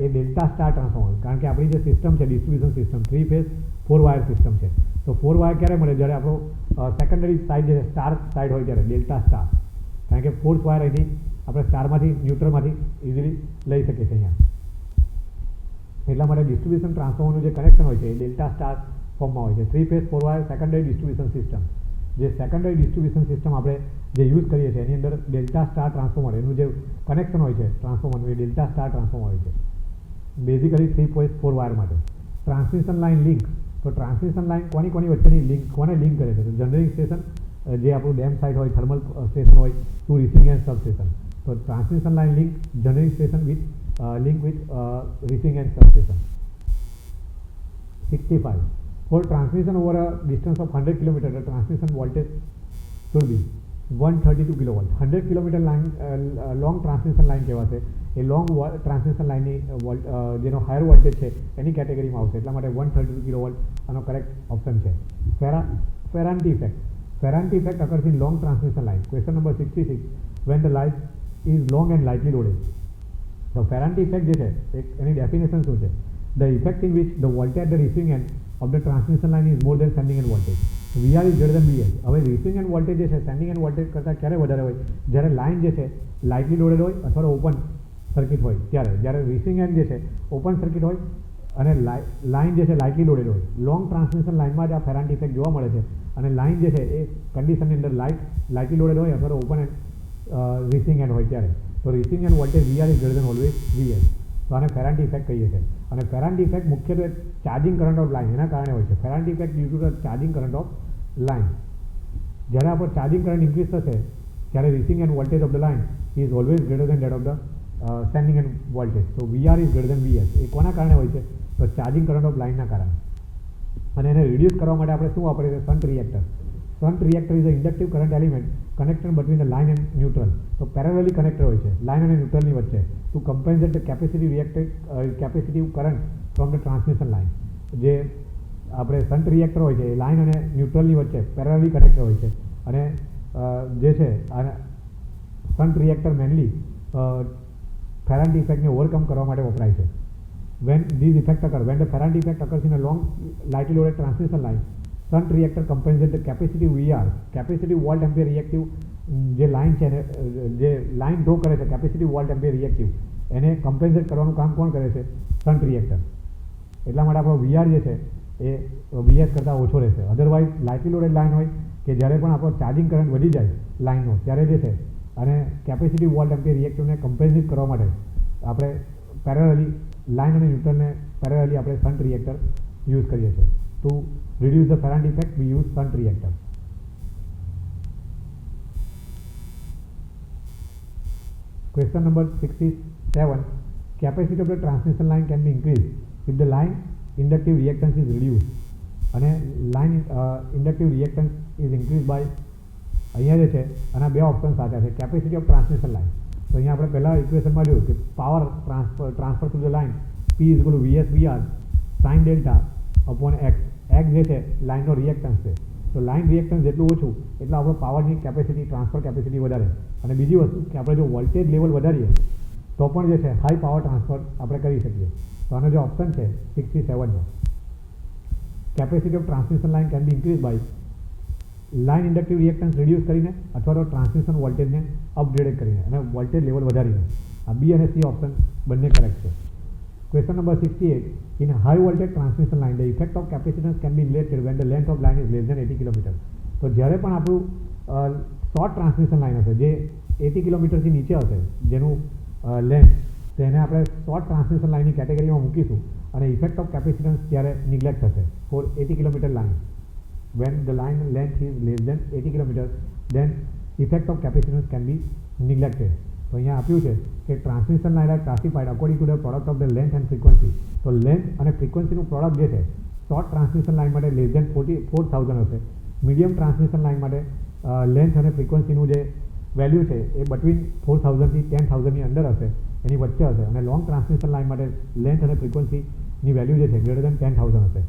[SPEAKER 2] એ ડેલ્ટા સ્ટાર ટ્રાન્સફોર્મર. કારણ કે આપણી જે સિસ્ટમ છે distribution system 3 phase 4 wire system છે. તો 4 વાયર ક્યારે મળે? જ્યારે આપણો સેકન્ડરી સાઇડ જે સ્ટાર સાઇડ હોય ત્યારે ડેલ્ટા સ્ટાર. કારણ કે ફોર્થ વાયર અહીંથી આપણે સ્ટારમાંથી ન્યુટ્રલમાંથી ઇઝીલી લઈ શકીએ છીએ અહીંયા. એટલા માટે ડિસ્ટ્રીબ્યુશન ટ્રાન્સફોર્મરનું જે કનેક્શન હોય છે એ ડેલ્ટા સ્ટાર ફોર્મમાં હોય છે. 3 phase 4 wire secondary distribution system. જે સેકન્ડરી ડિસ્ટ્રીબ્યુશન સિસ્ટમ આપણે જે યુઝ કરીએ છીએ એની અંદર ડેલ્ટા સ્ટાર ટ્રાન્સફોર્મર એનું જે કનેક્શન હોય છે ટ્રાન્સફોર્મરનું એ ડેલ્ટા સ્ટાર ટ્રાન્સફોર્મર હોય છે બેઝિકલી 3.4 વાયર માટે. ટ્રાન્સમિશન લાઇન લિંક, તો ટ્રાન્સમિશન લાઇન કોની વચ્ચેની લિંક કોને લિંક કરે છે? તો જનરેટિંગ સ્ટેશન જે આપણું ડેમ સાઇટ હોય, થર્મલ સ્ટેશન હોય, ટુ રિસીવિંગ એન્ડ સબ સ્ટેશન. તો transmission line link generating station with link with receiving end sub station. 65. For transmission over a distance of 100 km, the transmission voltage should be 132 kV. 100 km line long transmission line કહેવાશે. એ long transmission લાઇનની જેનો higher voltage છે એની કેટેગરીમાં આવશે, એટલા માટે 132 kV આનો correct option છે. Ferranti effect. Ferranti effect occurs in long transmission line. Question number 66. When the line is long and lightly loaded. તો ફેરાન્ટી ઇફેક્ટ જે છે એની ડેફિનેશન શું છે? The effect in which the voltage at the receiving end of the transmission line is more than sending end voltage. VR is greater than VS. હવે receiving end voltage જે છે sending end voltage કરતાં ક્યારે વધારે હોય? જ્યારે line જે છે લાઇટલી લોડેડ હોય અથવા ઓપન સર્કિટ હોય ત્યારે. જ્યારે રિસીવિંગ એન્ડ જે છે ઓપન સર્કિટ હોય અને લાઇન જે છે લાઇટલી લોડેડ હોય. લોંગ ટ્રાન્સમિશન લાઇનમાં જ આ ફેરાન્ટી ઇફેક્ટ જોવા મળે છે અને લાઇન જે છે એ કન્ડિશનની અંદર લાઇટલી લોડેડ હોય અથવા ઓપન એન્ડ રિસીવિંગ એન્ડ હોય ત્યારે. તો receiving end voltage VR is greater than always VS. તો આને ફેરાન્ટી ઇફેક્ટ કહીએ છીએ. અને ફેરાન્ટી ઇફેક્ટ મુખ્યત્વે ચાર્જિંગ કરંટ ઓફ લાઇન એના કારણે હોય છે. Ferranti effect due to the charging current of line. જ્યારે આપણો ચાર્જિંગ કરંટ ઇન્ક્રીઝ થશે ત્યારે receiving end voltage of the line is always greater than that of the sending end voltage. તો VR is greater than VS. એ કોના કારણે હોય છે? તો ચાર્જિંગ કરંટ ઓફ લાઇનના કારણે. અને એને રિડ્યુસ કરવા માટે આપણે શું વાપરીએ છીએ? Shunt reactor. Shunt reactor is a inductive current element connected between the line and neutral. તો પેરેલલી કનેક્ટર હોય છે લાઇન અને ન્યુટ્રલની વચ્ચે to compensate the capacitive current from the transmission line. જે આપણે શન્ટ રિએક્ટર હોય છે એ લાઇન અને ન્યુટ્રલની વચ્ચે પેરેલલી કનેક્ટર હોય છે અને જે છે આ શન્ટ રિએક્ટર મેનલી ફેરાન્ટી ઇફેક્ટને ઓવરકમ કરવા માટે વપરાય છે. When these effects occur, when the Faraday effect occurs in a long lightly loaded transmission line, shunt reactor compensates the capacitive VR, capacitive volt ampere reactive જે line છે જે line draw કરે છે કેપેસિટી વોલ્ટ એમ્પિયર રિએક્ટિવ એને કમ્પેન્સેટ કરવાનું કામ કોણ કરે છે? Shunt reactor. એટલા માટે આપણો VR જે છે એ VS કરતાં ઓછો રહેશે. અધરવાઇઝ લાઇટલી લોડેડ લાઇન હોય કે જ્યારે પણ આપણો ચાર્જિંગ કરંટ વધી જાય લાઇનનો ત્યારે જે છે અને કેપેસિટી વોલ્ટ એમ્પિયર રિએક્ટિવને કમ્પેન્સેટ કરવા માટે આપણે પેરેલલી લાઇન અને ન્યુટ્રલને પેરેલલી આપણે શન્ટ રિએક્ટર યુઝ કરીએ છીએ. To reduce the Faraday effect, we use shunt reactor. Question number 67. Capacity of the transmission line can be increased if the line inductive reactance is reduced. અને line inductive reactance is increased by અહીંયા જે છે આના બે option સાચા છે. Capacity of transmission line. તો અહીંયા આપણે પહેલા ઇક્વેશનમાં જોયું કે power transfer through the line P is equal to VSVR sin delta upon X. X જે છે લાઇનનો રિએક્ટન્સ છે. તો લાઇન રિએક્ટન્સ જેટલું ઓછું એટલું આપણો પાવરની કેપેસિટી ટ્રાન્સફર કેપેસિટી વધારે. અને બીજી વસ્તુ કે આપણે જો વોલ્ટેજ લેવલ વધારીએ તો પણ જે છે હાઈ પાવર ટ્રાન્સફર આપણે કરી શકીએ. તો આનો જે ઓપ્શન છે 67 છે. Capacity of transmission line can be increase by line inductive reactance reduce કરીને અથવા તો ટ્રાન્સમિશન વોલ્ટેજને અપગ્રેડ કરીને અને વોલ્ટેજ લેવલ વધારીને. આ બી અને સી ઓપ્શન બંને કરેક્ટ છે. Question number 68. In a high voltage transmission line, the effect of capacitance can be neglected when the length of line is less than 80 km. તો જ્યારે પણ આપણું શોર્ટ ટ્રાન્સમિશન લાઇન હશે જે 80 કિલોમીટરથી નીચે હશે જેનું લેન્થ, તો એને આપણે શોર્ટ ટ્રાન્સમિશન લાઇનની કેટેગરીમાં મૂકીશું અને ઇફેક્ટ ઓફ કેપેસિટન્સ ત્યારે નિગ્લેક્ટ થશે for 80 kilometre line. When the line length is less than 80 km, then effect of capacitance can be neglected. તો અહીંયા આપ્યું છે કે transmission line are classified according to the product of the length and frequency. તો length અને ફ્રીક્વન્સીનું product જે છે શોર્ટ ટ્રાન્સમિશન લાઇન માટે લેસ દેન 4000 હશે. મીડિયમ ટ્રાન્સમિશન લાઇન માટે લેન્થ અને ફ્રીક્વન્સીનું જે વેલ્યુ છે એ બટવીન 4000થી 10000ની અંદર હશે, એની વચ્ચે હશે. અને લોંગ ટ્રાન્સમિશન લાઇન માટે લેન્થ અને ફ્રીક્વન્સીની વેલ્યુ જે છે ગ્રેટર દેન 10000 હશે.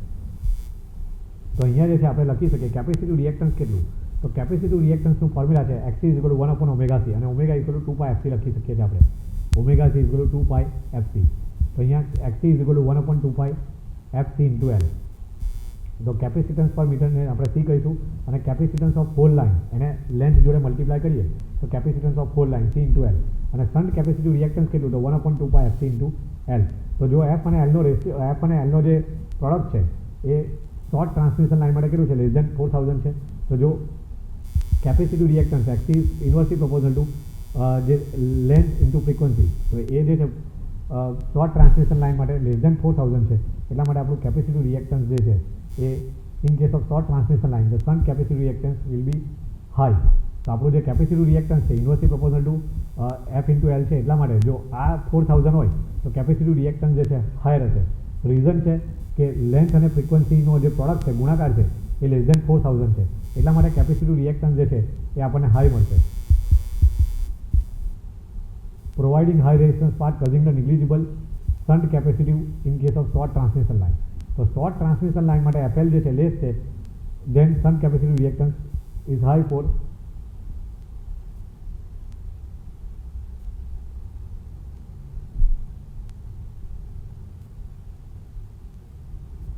[SPEAKER 2] તો અહીંયા જે છે આપણે લખી શકીએ કેપેસિટી રિએક્ટન્સ કેટલું. તો કેપેસિટી રિએક્ટન્સનું ફોર્મ્યુલા છે XC is equal to 1/ωc અને ωc equal to 2πfc લખી શકીએ છીએ આપણે. ωc is equal to 2πfc. તો અહીંયા XC is equal to 1/2πfc into L. તો કેપેસિટન્સ પર મીટરને આપણે C કહીશું અને કેપેસિટન્સ ઓફ હોલ લાઇન એને લેન્થ જોડે મલ્ટીપ્લાય કરીએ તો capacitance of whole line C into L. અને શન્ટ કેપેસિટી રિએક્ટન્સ કેટલું? તો 1/2πfc into L. તો જો F અને Lનો રેશિયો F અને Lનો જે પ્રોડક્ટ છે એ શોર્ટ ટ્રાન્સમિશન લાઇન માટે કેટલું છે? લેસ દેન 4000 છે. તો જો capacity reactance X is inversely proportional to જે લેન્થ ઇન્ટુ ફ્રીક્વન્સી. તો એ જે છે શોર્ટ ટ્રાન્સમિશન લાઇન માટે લેસ દેન 4000 છે, એટલા માટે આપણું કેપેસિટી રિએક્ટન્સ જે છે એ in case of short transmission line the shunt capacity reactance will be high. તો આપણું જે કેપેસિટી રિએક્ટન્સ છે inversely proportional to F into L છે, એટલા માટે જો આ 4000 હોય તો કેપેસિટી રિએક્ટન્સ જે છે હાયર હશે. રીઝન છે કે લેન્થ અને ફ્રીક્વન્સીનો જે પ્રોડક્ટ છે, ગુણાકાર છે, એ લેસ દેન 4000 છે, એટલા માટે કેપેસિટી રિએક્ટન્સ જે છે એ આપણને હાઈ મળશે. Providing high resistance path causing the negligible shunt capacity in case of short transmission line. તો short transmission line માટે FL જે છે લેસ છે, then shunt capacity reactance is high for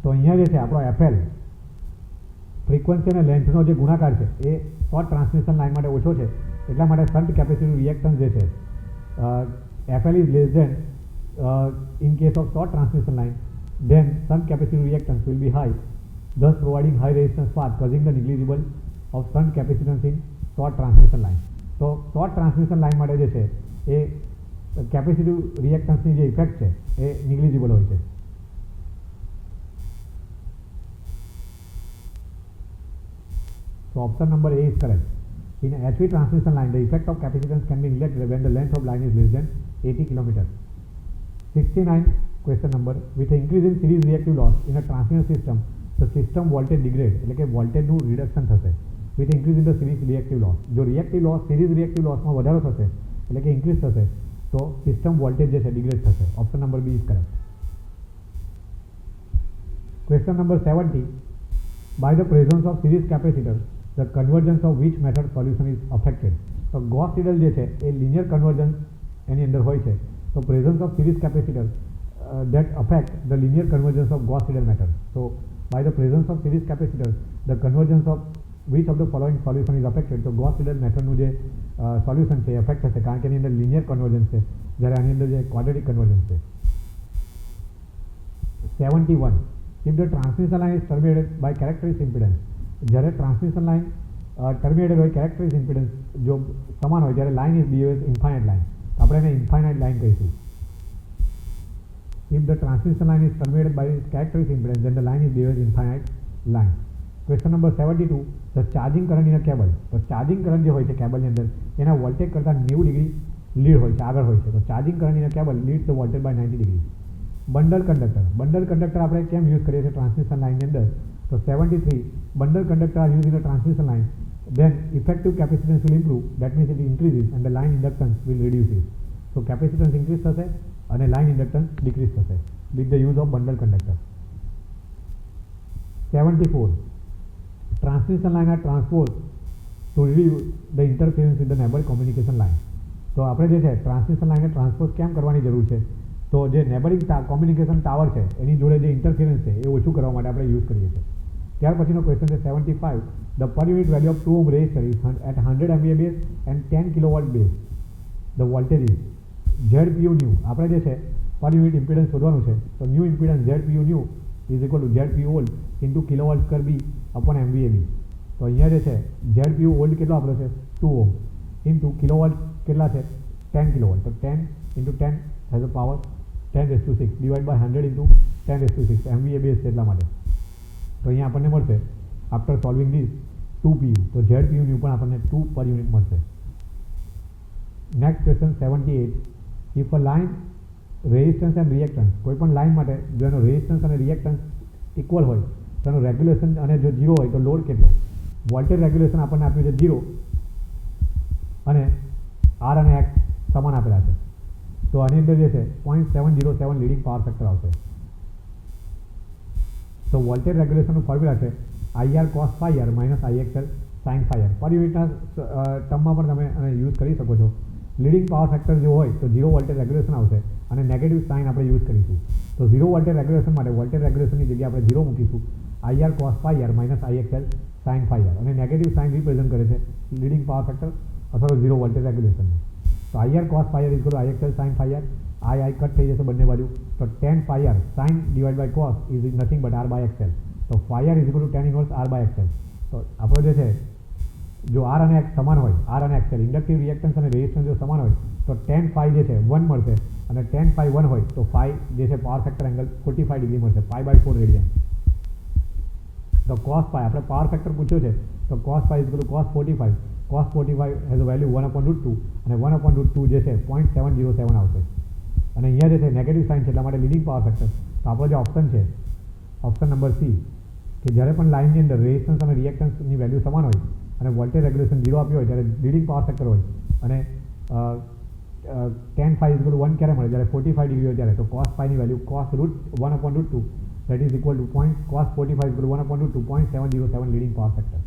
[SPEAKER 2] તો અહીંયા જે છે આપણો FL ફ્રીક્વન્સી અને લેન્થનો જે ગુણાકાર છે એ શોર્ટ ટ્રાન્સમિશન લાઇન માટે ઓછો છે, એટલા માટે શન્ટ કેપેસિટી રિએક્ટન્સ જે છે FL is less than in case of short transmission line, then shunt capacity reactance will be high, thus providing high resistance path causing the negligible of shunt capacitance in short transmission line. તો short transmission line માટે જે છે એ capacity રિએક્ટન્સની જે effect છે એ નિગ્લિજિબલ હોય છે. So option number A is correct. In HV transmission line, the effect of capacitance can be neglected when the length of line is less than 80 km. 69 question number. With an increase in series reactive loss in a transmission system, the system voltage degrade, એટલે કે વોલ્ટેજનું reduction થશે. With increase in the series reactive loss, જો reactive loss series reactive લોસમાં વધારો થશે એટલે કે increase થશે તો સિસ્ટમ વોલ્ટેજ જે છે ડિગ્રેડ થશે. Option number B is correct. Question number 70. By the presence of series capacitor, the convergence of which method solution is affected. તો ગોસ સિડલ જે છે એ લિનિયર કન્વર્જન્સ એની અંદર હોય છે. તો presence of series capacitor that affect the linear convergence of Gauss Seidel method. So by the presence of series capacitor, the convergence of which of the following solution is affected. તો Gauss Seidel method નું જે solution છે એ affect થશે, કારણ કે એની અંદર linear convergence છે, જ્યારે આની અંદર જે ક્વાડ્રેટિક કન્વર્જન્સ છે. 71. If the transmission line is terminated by characteristic impedance, જ્યારે ટ્રાન્સમિશન લાઇન ટર્મિનેટેડ હોય કેરેક્ટરિસ્ટિક ઇમ્પિડન્સ જો સમાન હોય ત્યારે line is behave infinite line, આપણે એને ઇન્ફાઇનાઇટ લાઇન કહીશું. If the transmission line is terminated by its characteristic impedance, then the line is behaved infinite line. Question number 72. The charging current in a cable. તો charging current જે હોય છે કેબલની અંદર એના વોલ્ટેજ કરતાં 90 ડિગ્રી લીડ હોય છે, આગળ હોય છે. તો charging current in a cable leads the voltage by 90 degree. Bundle conductor. Bundle conductor આપણે કેમ યુઝ કરીએ છીએ ટ્રાન્સમિશન લાઇનની અંદર? તો 73. Bundle conductor are used in a transmission line, then effective capacitance will improve, that means it increases and the line inductance will reduce. So capacitance increase થશે અને line inductance decrease થશે with the use of bundle conductor. 74. Transmission line are transposed to reduce the interference with the neighbor communication line. તો આપણે જે છે transmission લાઇનને transpose કેમ કરવાની જરૂર છે? તો જે નેબરિંગ કોમ્યુનિકેશન ટાવર છે એની જોડે જે ઇન્ટરફિયરન્સ છે એ ઓછું કરવા માટે આપણે યુઝ કરીએ છીએ. ત્યાર પછીનો ક્વેશ્ચન છે 75. The per unit value of 2 ohm resistor is at 100 MVA base and 10 kV base. The voltage is ZPU new. આપણે જે છે પર યુનિટ ઇમ્પિડન્સ શોધવાનું છે, તો new impedance ZPU new is equal to ZPU old into kilovolt square B upon MVA B. તો અહીંયા જે છે ZPU ઓલ્ડ કેટલો આપણો છે 2 ઓહ્મ ઇન્ટુ કિલોવોલ્ટ કેટલા છે 10 કિલોવોલ્ટ. તો 10 into 10 has a power 10⁶ divide by 100 into 10⁶ MVA base છે એટલા માટે. તો અહીંયા આપણને મળશે આફ્ટર સોલ્વિંગ ધીસ 2 PU. તો ZPU ન્યૂ પણ આપણને 2 પર યુનિટ મળશે. Next question 78. If a line resistance and reactance, કોઈ પણ લાઇન માટે જો એનો રેઝિસ્ટન્સ અને રિએક્ટન્સ ઇક્વલ હોય તો એનું રેગ્યુલેશન અને જો 0 હોય તો લોડ કેટલો? વોલ્ટેજ રેગ્યુલેશન આપણને આપ્યું છે 0 અને R અને X સમાન આપેલા છે. તો આની અંદર જે છે 0.707 લીડિંગ પાવર ફેક્ટર આવશે. તો વોલ્ટેજ રેગ્યુલેશનનું ફોર્મ્યુલા છે IR cos phi r minus IXL sin phi r. પર યુનિટના ટર્મમાં પણ તમે યુઝ કરી શકો છો. લીડિંગ પાવર ફેક્ટર જો હોય તો 0 વોલ્ટેજ રેગ્યુલેશન આવશે અને નેગેટિવ સાઇન આપણે યુઝ કરીશું. તો 0 વોલ્ટેજ રેગ્યુલેશન માટે વોલ્ટેજ રેગ્યુલેશનની જગ્યાએ આપણે 0 મૂકીશું. IR cos phi r minus IXL sin phi r. અને નેગેટિવ સાઇન રિપ્રેઝન્ટ કરે છે લીડિંગ પાવર ફેક્ટર અથવા તો 0 વોલ્ટેજ રેગ્યુલેશન. તો IR cos phi r is IXL sin phi r. I cut થઈ જશે બંને બાજુ. તો 10 phi r sin divide by cos is nothing but R by XL. તો phi r is equal two 10 inverse R by XL. તો આપણો જે છે જો આર અને એક્સ સમાન હોય, આર અને એક્સ ઇન્ડક્ટિવ રિએક્ટન્સ અને રેઝિસ્ટન્સ જો સમાન હોય તો tan phi જે છે 1 મળશે અને tan phi 1 હોય તો phi જે છે પાવર ફેક્ટર એંગલ 45 ડિગ્રી મળશે, પાઈ બાય 4 રેડિયન. તો cos phi આપણે પાવર ફેક્ટર પૂછ્યો છે તો cos phi is equal to cos 45. cos 45 has a value 1/√2 અને 1/√2 જે છે 0.707 આવશે. અને અહીંયા જે છે નેગેટિવ સાઇન છે એટલા માટે લીડિંગ પાવર ફેક્ટર. તો આપણો જે ઓપ્શન છે ઓપ્શન નંબર સી કે જ્યારે પણ લાઇનની અંદર રેઝિસ્ટન્સ અને રિએક્ટન્સની વેલ્યુ સમાન હોય અને વોલ્ટેજ રેગ્યુલેશન 0 આપ્યું હોય ત્યારે લીડિંગ પાવર ફેક્ટર હોય અને tan phi is equal to 1 ક્યારે મળે જ્યારે 45 ડિગ્રી હોય ત્યારે તો cos phi ની value cos root 1/√2 that is equal to cos 45 is equal to 1/√2 0.707 leading power factor.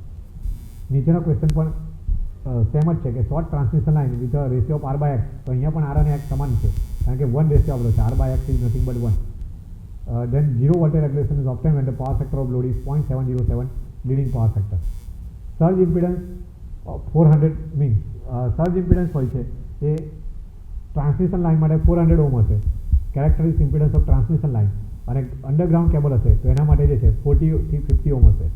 [SPEAKER 2] નીચેનો ક્વેશ્ચન પણ સેમ જ છે કે short transmission line with ratio of r/x. તો અહીંયા પણ r અને x સમાન છે કારણ કે 1 રેશિયો આપણો છે, r/x is nothing but 1. Then zero voltage regulation is obtained when the power factor of load is 0.707 leading power factor. Surge impedance 400 means surge impedance હોય છે એ ટ્રાન્સમિશન લાઇન માટે 400 ઓહ્મ હશે. Characteristic impedance of transmission line અને underground cable હશે તો એના માટે જે છે 40 થી 50 ઓહ્મ હશે.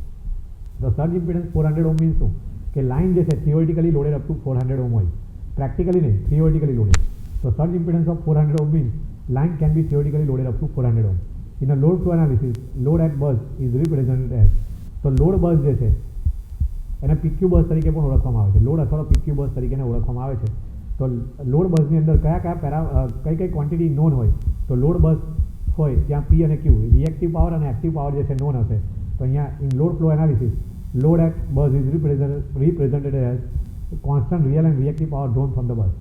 [SPEAKER 2] તો સર્જ ઇમ્પિડન્સ 400 ઓહ્મ મીન્સ શું કે લાઇન જે છે theoretically loaded up to 400 ohm હોય, પ્રેક્ટિકલી નહીં, થિયોરિટિકલી લોડેડ. તો surge impedance of 400 ohm means line can be theoretically loaded up to 400 ohm. In a load flow analysis, load at bus is represented as. તો load bus જે છે એને PQ બસ તરીકે પણ ઓળખવામાં આવે છે, લોડ અથવા તો PQ બસ તરીકે ઓળખવામાં આવે છે. તો લોડ બસની અંદર કઈ કઈ ક્વોન્ટિટી નોન હોય તો લોડ બસ હોય ત્યાં P અને Q રિએક્ટિવ પાવર અને એક્ટિવ પાવર જે છે નોન હશે. તો અહીંયા in load flow analysis load at bus is represented as constant real and reactive power drawn from the bus.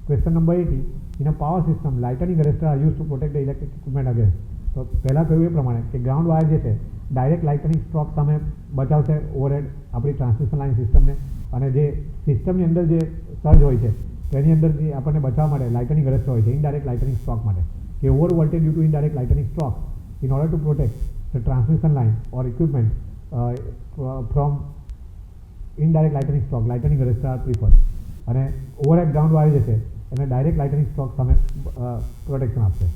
[SPEAKER 2] Question number 80. In a power system, lightning arresters are used to protect the electric equipment against. તો પહેલાં કહ્યું એ પ્રમાણે કે ground wire જે છે direct lightning stroke સામે બચાવશે overhead આપણી transmission line સિસ્ટમને, અને જે સિસ્ટમની અંદર જે સર્જ હોય છે તેની અંદરથી આપણને બચાવવા માટે લાઇટનિંગ અરેસ્ટર હોય છે ઇનડાયરેક્ટ લાઇટનિંગ સ્ટ્રોક માટે કે over voltage due to indirect lightning stroke in order to protect the transmission line or equipment from indirect lightning stroke lightning arrester are prefer. અને ઓવરહેડ ગ્રાઉન્ડ વાયર જે છે એને direct lightning stroke સામે protection આપશે.